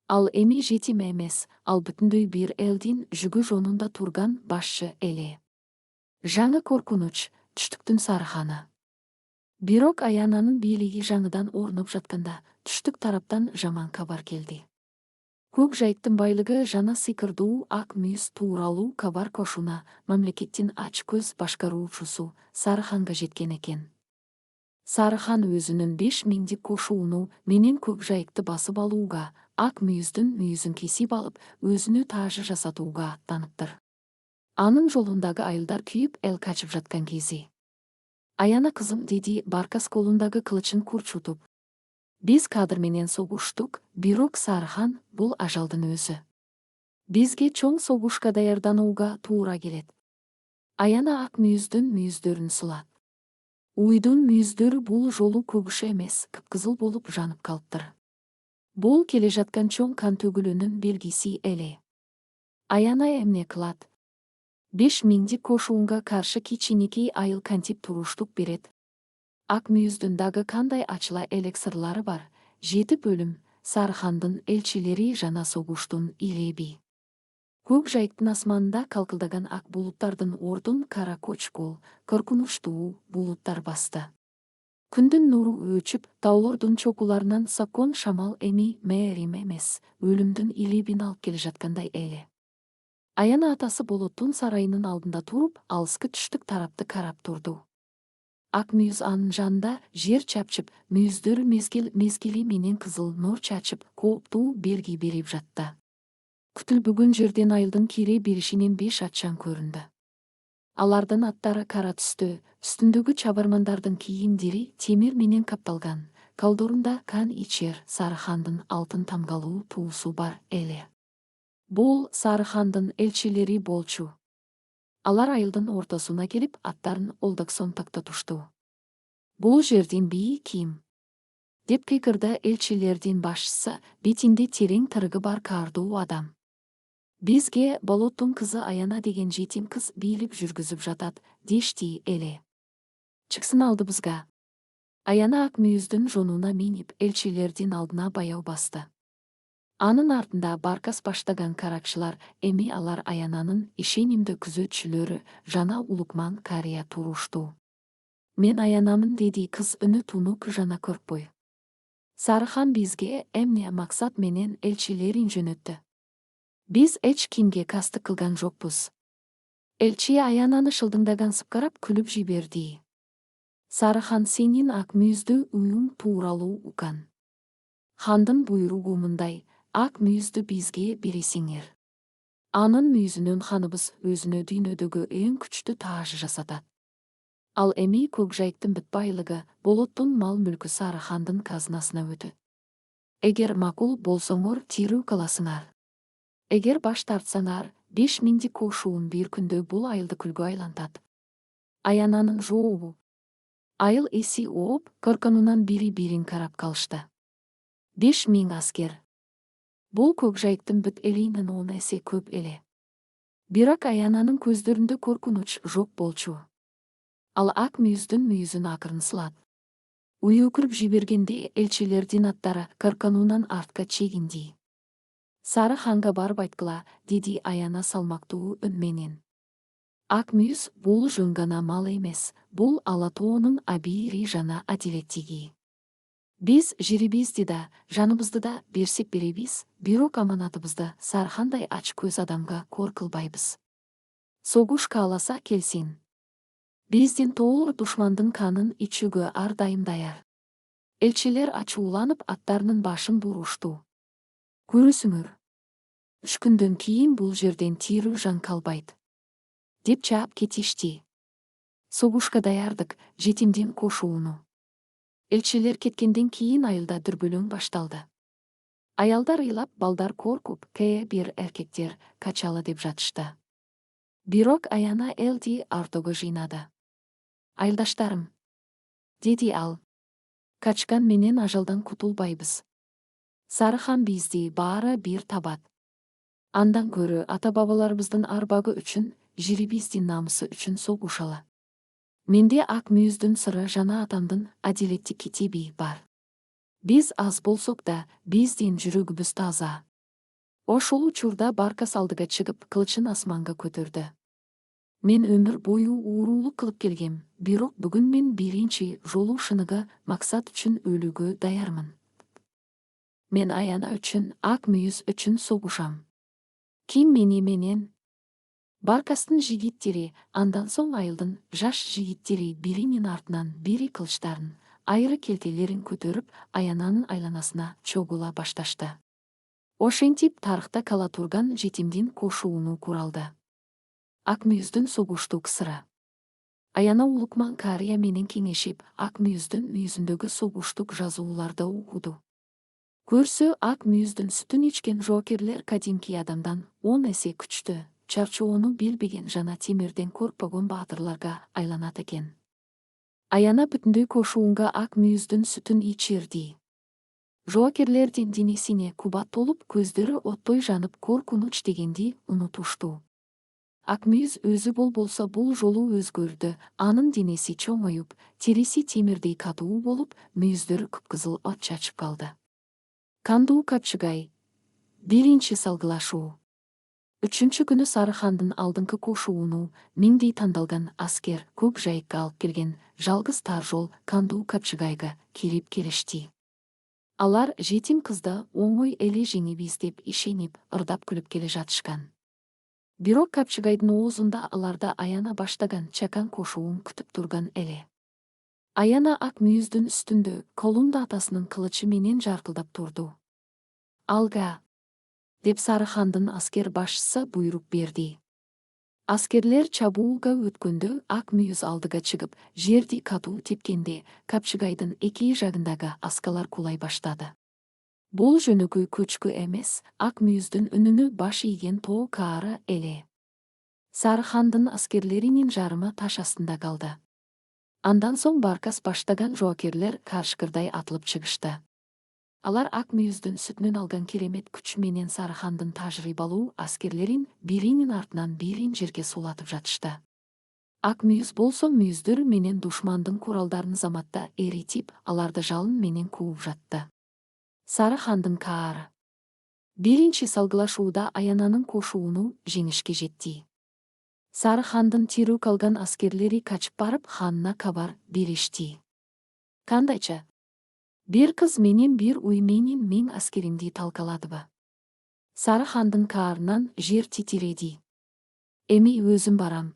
Ал эми жетим эмес, ал бүтүндөй бир элдин жүгү жонунда турган башчы эле. Жаңы коркунуч, түштүктүн сарыханы. Бирок Аянанын бийлиги жаңыдан орнуп жатканда, түштүк тараптан жаман кабар келди. Көк жайыктын байлыгы жана сыйкырдуу ак мүйүз тууралуу кабар кошуна мамлекеттин ач көз башкаруучусу Сарыханга жеткен экен. Сарыхан өзүнүн 5000 кошууну менен көк жайыкты басып алууга, ак мүйүздүн мүйүзүн кесип алып, өзүнө таажы жасатууга аттаныптыр. Анын жолундагы айылдар күйүп, эл качып жаткан кези. Аяна кызым, деди Баркас колундагы кылычын курчутуп. Биз кадыр менен согуштук, бирок Сарыхан бул ажалдын өзү. Бизге чоң согушка даярданууга туура келет. Аяна ак мүйүздүн мүйүздөрүн сулат. Уйдун мүйүздөрү бул жолу көгүш эмес, кыпкызыл болуп жанып калыптыр. Бул келе жаткан чоң кан төгүлүүнүн белгиси эле. Аяна эмне кылат? 5000 кошуунга каршы кичинекей айыл кантип туруштук берет? Ак мүйүздүн дагы кандай ачыла элек сырлары бар. 7 бөлүм, Сарыхандын элчилери жана согуштун илеби. Көк жайыктын асманында калкылдаган ак булуттардын ордун кара көчкүл, коркунучтуу булуттар басты. Күндүн нуру өчүп, таулордун чокуларынан сакон шамал эми мээрим эмес, өлүмдүн илебин алып келе жаткандай эле. Аяна атасы болоттун сарайынын алдында туруп, алыскы түштүк тарапты карап турду. Ак мүйүз анын жанында жер чапчып, мүйүздөрү мезгили менен кызыл нур чачып, кооптуу белги берип жатты. Күтүлбөгөн жерден айылдын кире беришинен 5 атчан көрүндү. Алардын аттары кара түстө, үстүндөгү чабармандардын кийимдери темир менен капталган, колдорунда кан ичер Сарыхандын алтын тамгалуу туусу бар эле. Бул Сарыхандын элчилери болчу. Алар айылдын ортосуна келип, аттарын олдоксон тактатушту. Бул жердин бийи ким? Деп кыйкырды элчилердин башчысы, бетинде терең тырыгы бар каардуу адам. Бизге болоттун кызы Аяна деген жетим кыз бийлик жүргүзүп жатат, дешти эле. Чыксын алдыбызга. Аяна ак мүйүздүн жонуна минип, элчилердин алдына баяу басты. Анын артында Баркас баштаган каракчылар, эми алар Аянанын ишенимдүү күзөтчүлөрү жана улукман карыя турушту. Мен Аянамын, деди кыз үнү тунук жана көркпөй. Сарыхан бизге эмне максат менен элчилерин жөнөттү? Биз эч кимге кастык кылган жокпуз. Элчи Аянаны шылдыңдагансып карап күлүп жиберди. Сарыхан сенин ак мүйүздүү уюң тууралуу укан. Хандын буйругу мындай, ак мүйүздү бизге бересиңер. Анын мүйүзүнөн ханыбыз өзүнө дүйнөдөгү эң күчтүү таажы жасатат. Ал эми көк жайыктын бүт байлыгы, болоттун мал мүлкү Сарыхандын казынасына өтөт. Эгер макул болсоңор тирүү каласыңар. Эгер баш тартсаңар, 5000 кошуун бир күндө бул айылды күлгө айлантат. Аянанын жообу. Айыл эси ооп, корконунан бири-бирин карап калышты. 5000 аскер. Бул көк жайыктын бүт элинен 10 эсе көп эле. Бирок Аянанын көздөрүндө коркунуч жок болчу. Ал ак мүйүздүн мүйүзүн акырын сылат. Уюкуруп жибергенде элчилердин аттары корконунан артка чегинди. Сарыханга барып айткыла, деди Аяна салмактуу үн менен. Ак мүйүз бул жөн гана мал эмес, бул Ала тоонун абийири жана адилеттиги. Биз жирибизди да, жаныбызды да берсек беребиз, бирок аманатыбызды Сарыхандай ач көз адамга кор кылбайбыз. Согуш кааласа келсин. Биздин тоолор душмандын канын ичүүгө ар дайым даяр. Элчилер ачууланып аттарынын башын бурушту. Көрүсүңөр. 3 күндөн кийин бул жерден тирүү жан калбайт. Деп чаап кетишти. Согушка даярдык, жетимдин кошууну. Элчилер кеткенден кийин айылда дүрбөлөң башталды. Аялдар ыйлап, балдар коркуп, бир эркектер качалы деп жатышты. Бирок Аяна элди артогы жыйнады. Айылдаштарым, деди ал, качкан менен ажалдан кутулбайбыз. Сары хан бизди баары бир табат. Андан көрө ата-бабаларыбыздын арбагы үчүн, жирибиздин намысы үчүн согушалы. Менде ак мүйүздүн сыры жана атамдын адилетти китеби бар. Биз аз болсок да, биздин жүрөгүбүз таза. Ошол учурда Баркас алдыга чыгып, кылычын асманга көтөрдү. Мен өмүр бою уурулук кылып келгем, бирок бүгүн мен биринчи жолу шыныгы максат үчүн өлүүгө даярмын. Мен Аяна үчүн, ак мүйүз үчүн согушам. Ким мени менен? Баркастын жигиттери, андан соң айылдын жаш жигиттери биринин артынан бири кылычтарын, айры келтелерин көтөрүп, Аянанын айланасына чогула башташты. Ошентип тарыхта кала турган жетимдин кошууну куралды. Ак мүйүздүн согуштук сыры. Аяна улукман карыя менен кеңешип, ак мүйүздүн мүйүзүндөгү согуштук жазууларды окуду. Көрсө, ак мүйүздүн сүтүн ичкен жоокерлер кадимки адамдан 10 эсе күчтүү, чарчоону билбеген жана темирден коркпогон баатырларга айланат экен. Аяна бүтүндөй кошуунга ак мүйүздүн сүтүн ичирди. Жоокерлердин денесине кубат толуп, көздөрү оттой жанып, коркунуч дегенди унутушту. Ак мүйүз өзү болболсо бул жолу өзгөрдү, анын денеси чоңоюп, териси темирдей катуу болуп, мүйүздөрү кыпкызыл от чачып калды. Кандуу Капчыгай. Биринчи салгылашуу. Үчүнчү күнү Сары хандын алдыңкы кошууну миңдей тандалган аскер көк жайыкка алып келген жалгыз тар жол Кандуу Капчыгайга кирип келишти. Алар жетим кызды оңой эле жеңебиз деп ишенип, ырдап күлүп келе жатышкан. Бирок Капчыгайдын оозунда аларда Аяна баштаган чакан кошуун күтүп турган эле. Аяна ак мүйүздүн үстүндө, колунда атасынын кылычы менен жаркылдап турду. Алга! Деп Сары хандын аскер башчысы буйрук берди. Аскерлер чабуулга өткөндө, ак мүйүз алдыга чыгып, жерди катуу тепкенде, Капчыгайдын эки жагындагы аскалар кулай баштады. Бул жөнөкөй көчкү эмес, ак мүйүздүн үнүнө баш ийген тоо каары эле. Сары хандын аскерлеринин жарымы таш астында калды. Андан соң Баркас баштаган жоокерлер карышкырдай атылып чыгышты. Алар ак мүйүздүн сүтүнөн алган керемет күч менен Сары хандын тажрыйбалуу аскерлерин биринин артынан бирин жерге сулатып жатышты. Ак мүйүз болсо мүйүздөр менен душмандын куралдарын заматта эритип, аларды жалын менен кууп жатты. Сары хандын каары. Биринчи салгылашууда Аянанын кошууну жеңишке жетти. Сары хандын тирүү калган аскерлери качып барып ханына кабар беришти. Кандайча? Бир кыз менен бир уй менен мен аскеримди талкаладыбы? Сары хандын каарынан жер титиреди. Эми өзүм барам.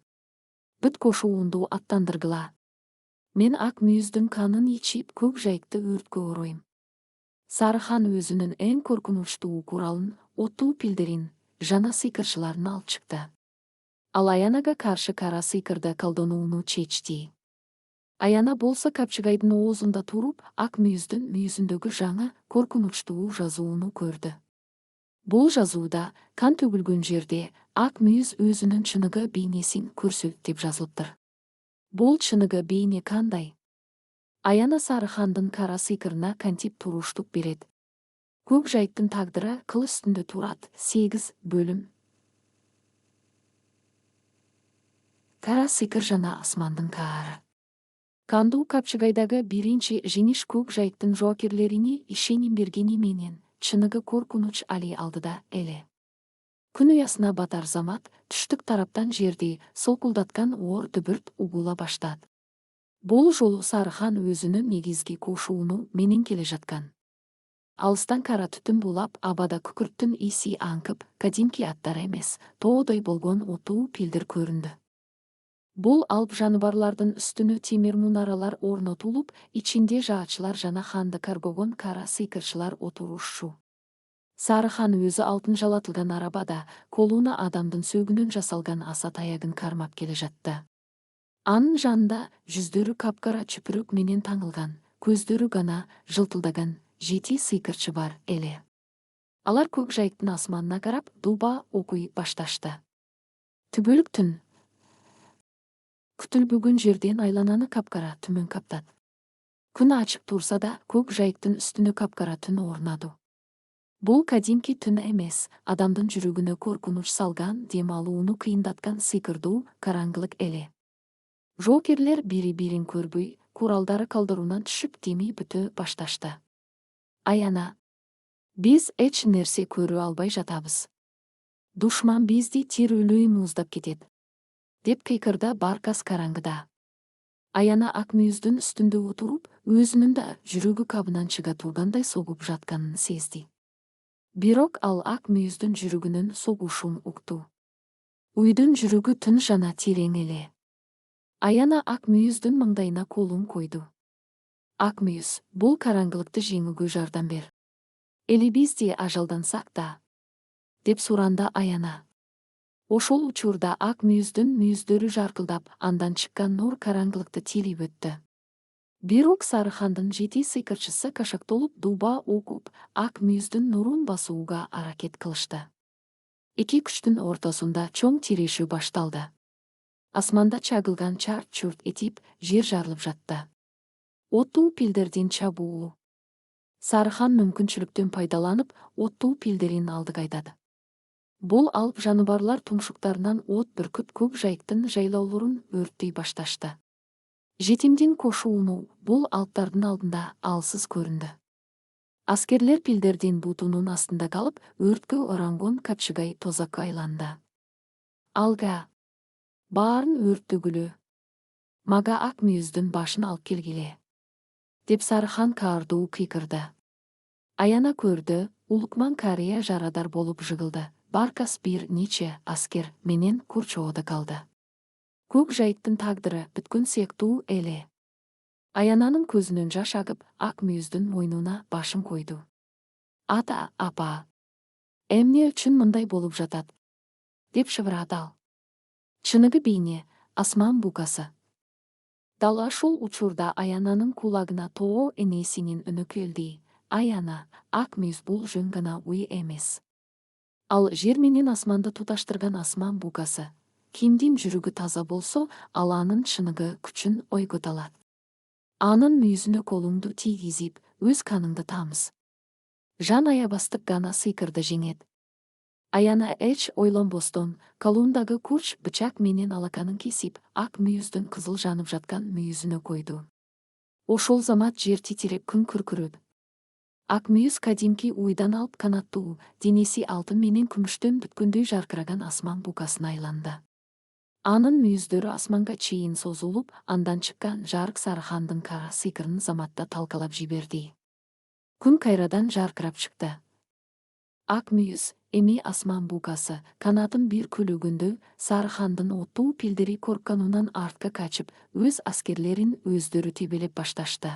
Бүт кошуунду аттандыргыла. Мен ак мүйүздүн канын ичип, көк жайыкты өрткө оройм. Сары хан өзүнүн эң коркунучтуу куралын, оттуу пилдерин, жана сыйкырчыларын алып чыкты. Ал Аянага каршы кара сыйкырды колдонууну чечти. Аяна болсо Капчыгайдын оозунда туруп, ак мүйүздүн мүйүзүндөгү жаңы коркунучтуу жазууну көрдү. Бул жазууда кан төгүлгөн жерде ак мүйүз өзүнүн чыныгы бейнесин көрсөт деп жазылыптыр. Бул чыныгы бейне кандай? Аяна Сары хандын кара сыйкырына кантип туруштук берет. Көк жайыктын тагдыры кыл үстүндө турат. 8 бөлүм. Кара сыйкыр жана асмандын каары. Кандуу Капчыгайдагы биринчи жеңиш көк жайыктын жоокерлерини ишеним бергени менен, чыныгы коркунуч али алдыда эле. Күн уясына батар замат, түштүк тараптан жерди солкулдаткан оор дүбүрт угула баштат. Бул жолу Сары хан өзүнүн негизги кошууну менен келе жаткан. Алыстан кара түтүн булап, абада күкүрттүн иси аңкып, кадимки аттар эмес, тоодой болгон отуу пилдер көрүндү. Бул алып жаныбарлардын үстүнө темир мунаралар орнотулуп, ичинде жаачылар жана ханды каргогон кара сыйкырчылар отурушчу. Сары хан өзү алтын жалатылган арабада, колуна адамдын сөөгүнөн жасалган аса таягын кармап келе жатты. Анын жанында жүздөрү капкара чүпүрөк менен таңылган, көздөрү гана жылтылдаган 7 сыйкырчы бар эле. Алар көк жайыктын асманына карап дуба окуй башташты. Түбөлүк түн. Күтүлбөгөн жерден айлананы капкара түмөн каптат. Күн ачык турса да, көк жайыктын үстүнө капкара түн орнады. Бул кадимки түн эмес, адамдын жүрөгүнө коркунуч салган, дем алууну кыйындаткан сыйкырдуу караңгылык эле. Жоокерлер бири-бирин көрбөй, куралдары калдыруудан түшүп теми бүтө башташты. Аяна. Биз эч нерсе көрө албай жатабыз. Душман бизди тирүүлөй муздап кетет. Деп кыйкырда Баркас караңгыда. Аяна ак мүйүздүн үстүндө отуруп, өзүнүн да жүрөгү кабынан чыга тургандай согуп жатканын сезди. Бирок ал ак мүйүздүн жүрөгүнүн согушун укту. Уйдун жүрөгү түн жана терең эле. Аяна ак мүйүздүн маңдайына колун койду. Ак мүйүз, бул караңгылыкты жеңүүгө жардам бер. Эли бизди ажалдансак да, деп суранды Аяна. Ошол учурда ак мүйүздүн мүйүздөрү жаркылдап, андан чыккан нур караңгылыкты тилип өттү. Бирок Сарыхандын 7 сыйкырчысы кашактолуп дуба окуп, ак мүйүздүн нурун басууга аракет кылышты. Эки күчтүн ортосунда чоң тирешүү башталды. Асманда чагылган чарт-чурт этип, жер жарылып жатты. Оттуу пилдердин чабуусу. Сарыхан мүмкүнчүлүктөн пайдаланып, оттуу пилдерин алдыга айдады. Бул алып жаныбарлар тумшуктарынан от бүркүп көк жайыктын жайлоолорун өрттөй башташты. Жетимдин кошууну бул алыптардын алдында алсыз көрүндү. Аскерлер пилдердин бутунун астында калып, өрткө орангон капчыгай тозакка айланды. Алга. Баарын өрттөгүлө. Мага ак мүйүздүн башын алып келгиле. Деп Сарыхан каардуу кыйкырды. Аяна көрдү, улукман карыя жарадар болуп жыгылды. Баркас бир нече аскер менен курчоодо калды. Көк жайыктын тагдыры бүткөн сыяктуу эле. Аянанын көзүнөн жаш агып, ак мүйүздүн мойнуна башын койду. Ата, апа. Эмне үчүн мындай болуп жатат? Деп шыбырады ал. Чыныгы бийне, асман букасы. Дал ушул учурда Аянанын кулагына тоо энесинин үнү келди. Аяна, ак мүйүз бул жөн гана уй эмес. Ал жер менен асманды туташтырган асман букасы. Кимдин жүрөгү таза болсо, ал анын чыныгы күчүн ойгото алат. Анын мүйүзүнө колуңду тийгизип, өз каныңды тамыз. Жан аябастык гана сыйкырды жеңет. Аяна эч ойлонбостон, колундагы курч бычак менен алаканын кесип, ак мүйүздүн кызыл жанып жаткан мүйүзүнө койду. Ошол замат жер титиреп, күн күркүрөп. Ак мүйүз кадимки уйдан алып канаттуу, денеси алтын менен күмүштөн бүткөндөй жаркыраган асман букасына айланды. Анын мүйүздөрү асманга чейин созулуп, андан чыккан жарык Сарыхандын кара сыйкырын заматта талкалап жиберди. Күн кайрадан жаркырап чыкты. Ак мүйүз, эми асман букасы, канатын бир күлөгөндө, Сарыхандын оттуу пилдери коркканынан артка качып, өз аскерлерин өздөрү тебелеп башташты.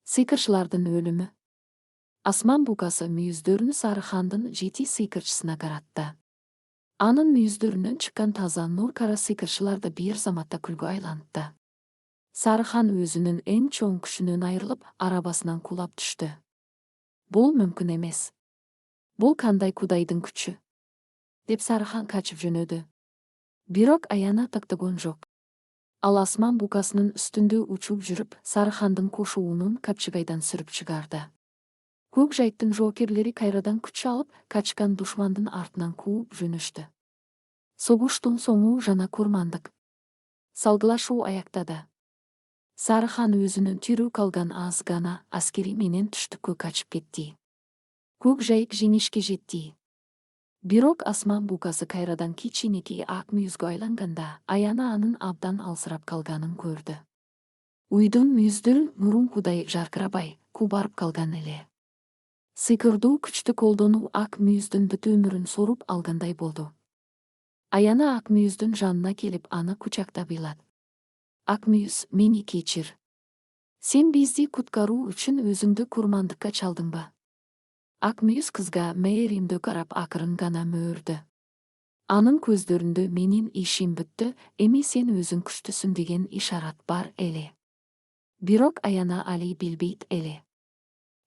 Сыйкырчылардын өлүмү. Асман букасы мүйүздөрүн Сарыхандын 7 сыйкырчысына каратты. Анын мүйүздөрүнөн чыккан таза нур кара сыйкырчыларды бир заматта күлгө айлантты. Сарыхан өзүнүн эң чоң күчүнөн айрылып, арабасынан кулап түштү. Бул мүмкүн эмес. Бул кандай кудайдын күчү? Деп Сарыхан качып жөнөдү. Бирок Аяна тактагон жок. Ал асман букасынын үстүндө учуп жүрүп, Сарыхандын кошуунун капчыгайдан сүрүп чыгарды. Көк жайыктын жоокерлери кайрадан күч алып, качкан душмандын артынан кууп жөнөштү. Согуштун соңу жана курмандык. Салгылашуу аяктады. Сарыхан өзүнүн тирүү калган аз гана аскери менен түштүккө качып кетти. Көк жайык жеңишке жетти. Бирок асман букасы кайрадан кичинекей ак мүйүзгө айланганда, Аяна анын абдан алсырап калганын көрдү. Уйдун мүйүздүн нурун кудай жаркырабай, кубарып калган эле. Сыйкырдуу күчтү колдонуу ак мүйүздүн бүт өмүрүн соруп алгандай болду. Аяна ак мүйүздүн жанына келип, аны кучактап ыйлады. Ак мүйүз, мени кечир. Сен бизди куткаруу үчүн өзүңдү курмандыкка чалдыңбы? Ак мүйүз кызга мээримдүү карап акырын гана мөөрдү. Анын көздөрүндө менин ишим бүттү, эми сен өзүң күчтүсүн деген ишарат бар эле. Бирок Аяна али билбейт эле.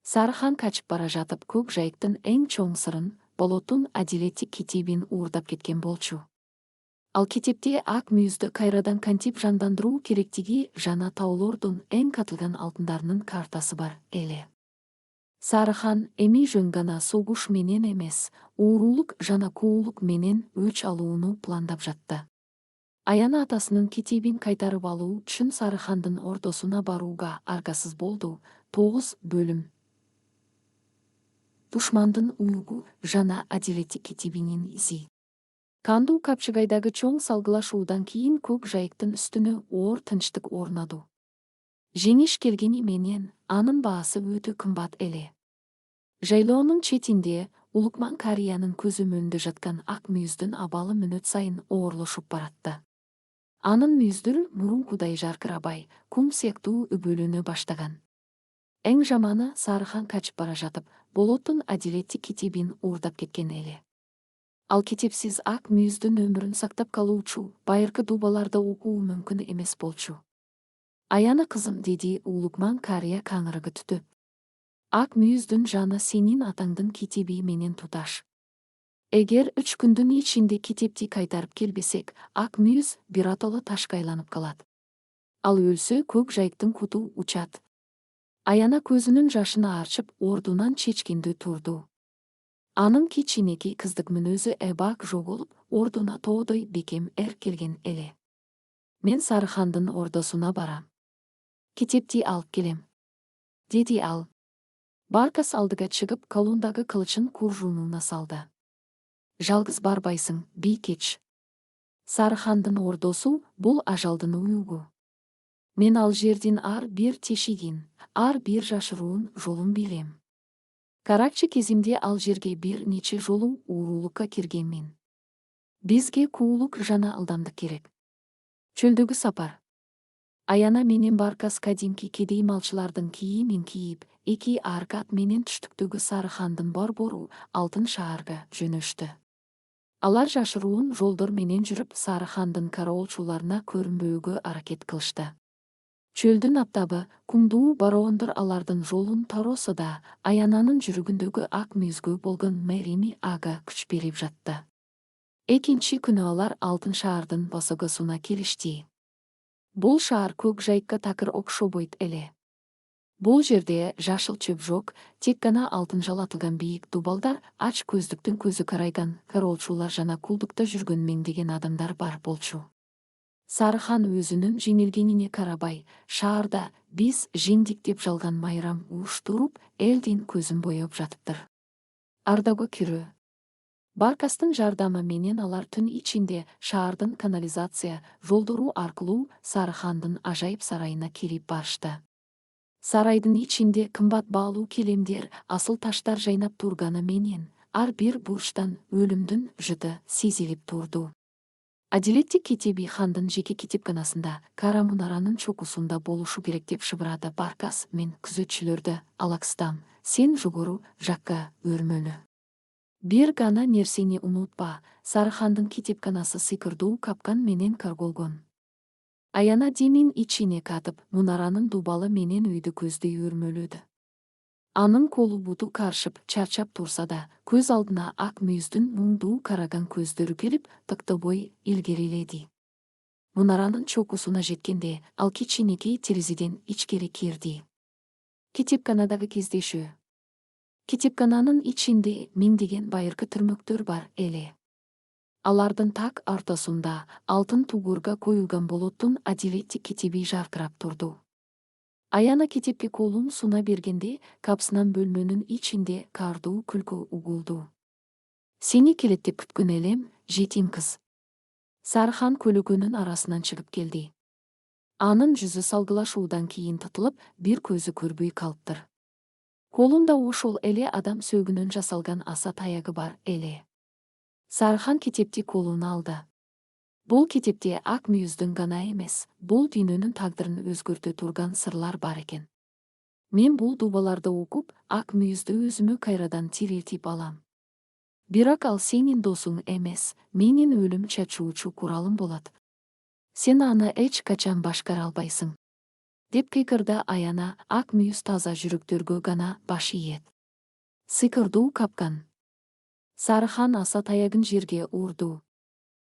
Сарыхан качып бара жатып көк жайыктын эң чоң сырын, болоттун адилеттик китебин уурдап кеткен болчу. Ал китепте ак мүйүздү кайрадан кантип жандандыруу керектиги жана таулордун эң катылган алтындарынын картасы бар эле. Сарыхан эми жөн гана согуш менен эмес, уурулук жана куулук менен өч алууну пландап жатты. Аяна атасынын китебин кайтарып алуу үчүн Сарыхандын ордосуна барууга аргасыз болду. 9 бөлүм. Душмандын уйгу жана адилеттик китебинин изи. Кандуу Капчыгайдагы чоң салгылашуудан кийин көк жайыктын үстүнө оор тынчтык орноду. Жеңиш келгени менен анын баасы өтө кымбат эле. Жайлоонун четинде Улукман карыянын көзү мөндө жаткан ак мүйүздүн абалы мүнөт сайын оорлошуп баратты. Анын мүйүздөрү мурункудай жаркырабай, кум сыяктуу үбөлөнө баштаган. Эң жаманы, Сарыхан качып бара жатып, болоттун адилеттик китебин уурдап кеткен эле. Ал китепсиз ак мүйүздүн өмүрүн сактап калуучу байыркы дубаларды окуу мүмкүн эмес болчу. Аяна кызым, деди Улукман карыя каңырыгы түтүп. Ак мүйүздүн жаны сенин атаңдын китеби менен туташ. Эгер 3 күндүн ичинде китепти кайтарып келбесек, ак мүйүз биротоло ташка айланып калат. Ал өлсө көк жайыктын куту учат. Аяна көзүнүн жашын арчып ордунан чечкиндүү турду. Анын кичинекей кыздык мүнөзү эбак жоголуп, ордуна тоодой бекем келген эле. Мен Сарыхандын ордосуна барам. Китепти алып келем, деди ал. Баркас алдыга чыгып, колундагы кылычын куржунуна салды. Жалгыз барбайсың, бийкеч. Сарыхандын ордосу бул ажалдын уюгу. Мен ал жердин ар бир тешигин, ар бир жашыруун жолун билем. Каракчы кезимде ал жерге бир нече жолу уурулукка киргенмин. Бизге куулук жана ылдамдык керек. Чөлдөгү сапар. Аяна менен Баркас кадимки кедей малчылардын кийимин кийип, 2 аркат менен түштүктөгү Сарыхандын борбору Алтын шаарга жөнөштү. Алар жашыруун жолдор менен жүрүп, Сарыхандын кароолчуларына көрүнбөөгө аракет кылышты. Чөлдүн аптабы, кумдуу бароондор алардын жолун тароосо да, Аянанын жүрөгүндөгү ак мүйүзгө болгон мээрими ага күч берип жатты. Экинчи күнү алар Алтын шаардын босогосуна келишти. Бул шаар көк жайыкка такыр окшобойт эле. Бул жерде жашыл чөп жок, тек гана алтын жалатылган бийик дубалдар, ач көздүктүн көзү карайган кароолчулар жана кулдукта жүргөн меңдеген адамдар бар болчу. Сарыхан өзүнүн жеңилгенине карабай, шаарда биз жеңдик деп жалган майрам уюштуруп, элдин көзүн боеп жатыптыр. Ардага кирүү. Баркастын жардамы менен алар түн ичинде шаардын канализация жолдору аркылуу Сарыхандын ажайып сарайына кирип барышты. Сарайдын ичинде кымбат баалуу килемдер, асыл таштар жайнап турганы менен, ар бир бурчтан өлүмдүн жыты сезилип турду. Адилеттик китеби хандын жеке китепканасында, Кара мунаранын чокусунда болушу керек деп шыбырады Баркас. Мен күзөтчүлөрдү алаксытам, сен жогору жакка өрмөлө. Бир гана нерсени унутпа, Сарыхандын китепканасы сыйкырдуу капкан менен карголгон. Аяна демин ичине катып, мунаранын дубалы менен үйдү көздөй өрмөлөдү. Анын колу буту каршып, чарчап турса да, көз алдына ак мүйүздүн муңдуу караган көздөрү келип, токтобой илгериледи. Мунаранын чокусуна жеткенде, ал кичинекей терезеден ичкери кирди. Китепканадагы кездешүү. Китепкананын ичинде миңдеген байыркы түрмөктөр бар эле. Алардын так ортосунда алтын тугурга коюлган болоттун адилеттик китеби жаркырап турду. Аяна китепке колун суна бергенде, капсынан бөлмөнүн ичинде кардуу күлкү угулду. Сени келет деп күткөн элем, жетим кыз. Сарыхан көлөгөнүн арасынан чыгып келди. Анын жүзү салгылашуудан кийин тытылып, бир көзү көрбөй калыптыр. Колунда ошол эле адам сөөгүнөн жасалган аса таягы бар эле. Сарыхан китепти колуна алды. Бул китепте ак мүйүздүн гана эмес, бул дүйнөнүн тагдырын өзгөртө турган сырлар бар экен. Мен бул дубаларды окуп, ак мүйүздү өзүмө кайрадан тирилтип алам. Бирок ал сенин досуң эмес, менин өлүм чачуучу куралым болот. Сен аны эч качан башкара албайсың. деп кыйкырды Аяна, ак мүйіз таза жүрөктөргө гана баш ийет. Сыйкырдуу капкан. Сарыхан аса таягын жерге урду.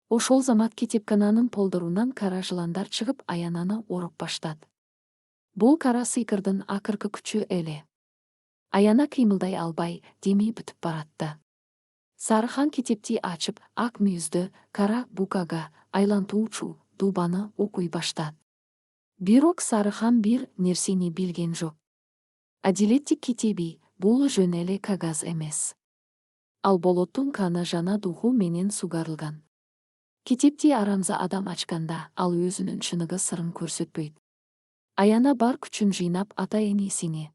Ошол замат кетепкананын полдорунан кара жыландар чыгып Аянаны ороп баштат. Бул кара сыйкырдын акыркы күчү эле. Аяна кыймылдай албай, деми бүтүп баратты. Сарыхан кетепти ачып, ак мүйүздү кара букага айлантуучу дубаны окуй баштат. Бирок Сарыхан бир нерсени билген жок. Адилеттик китеби бул жөн эле кагаз эмес. Ал болоттун каны жана духу менен сугарылган. Китепти арамза адам ачканда ал өзүнүн чыныгы сырын көрсөтпөйт. Аяна бар күчүн жыйнап ата энесине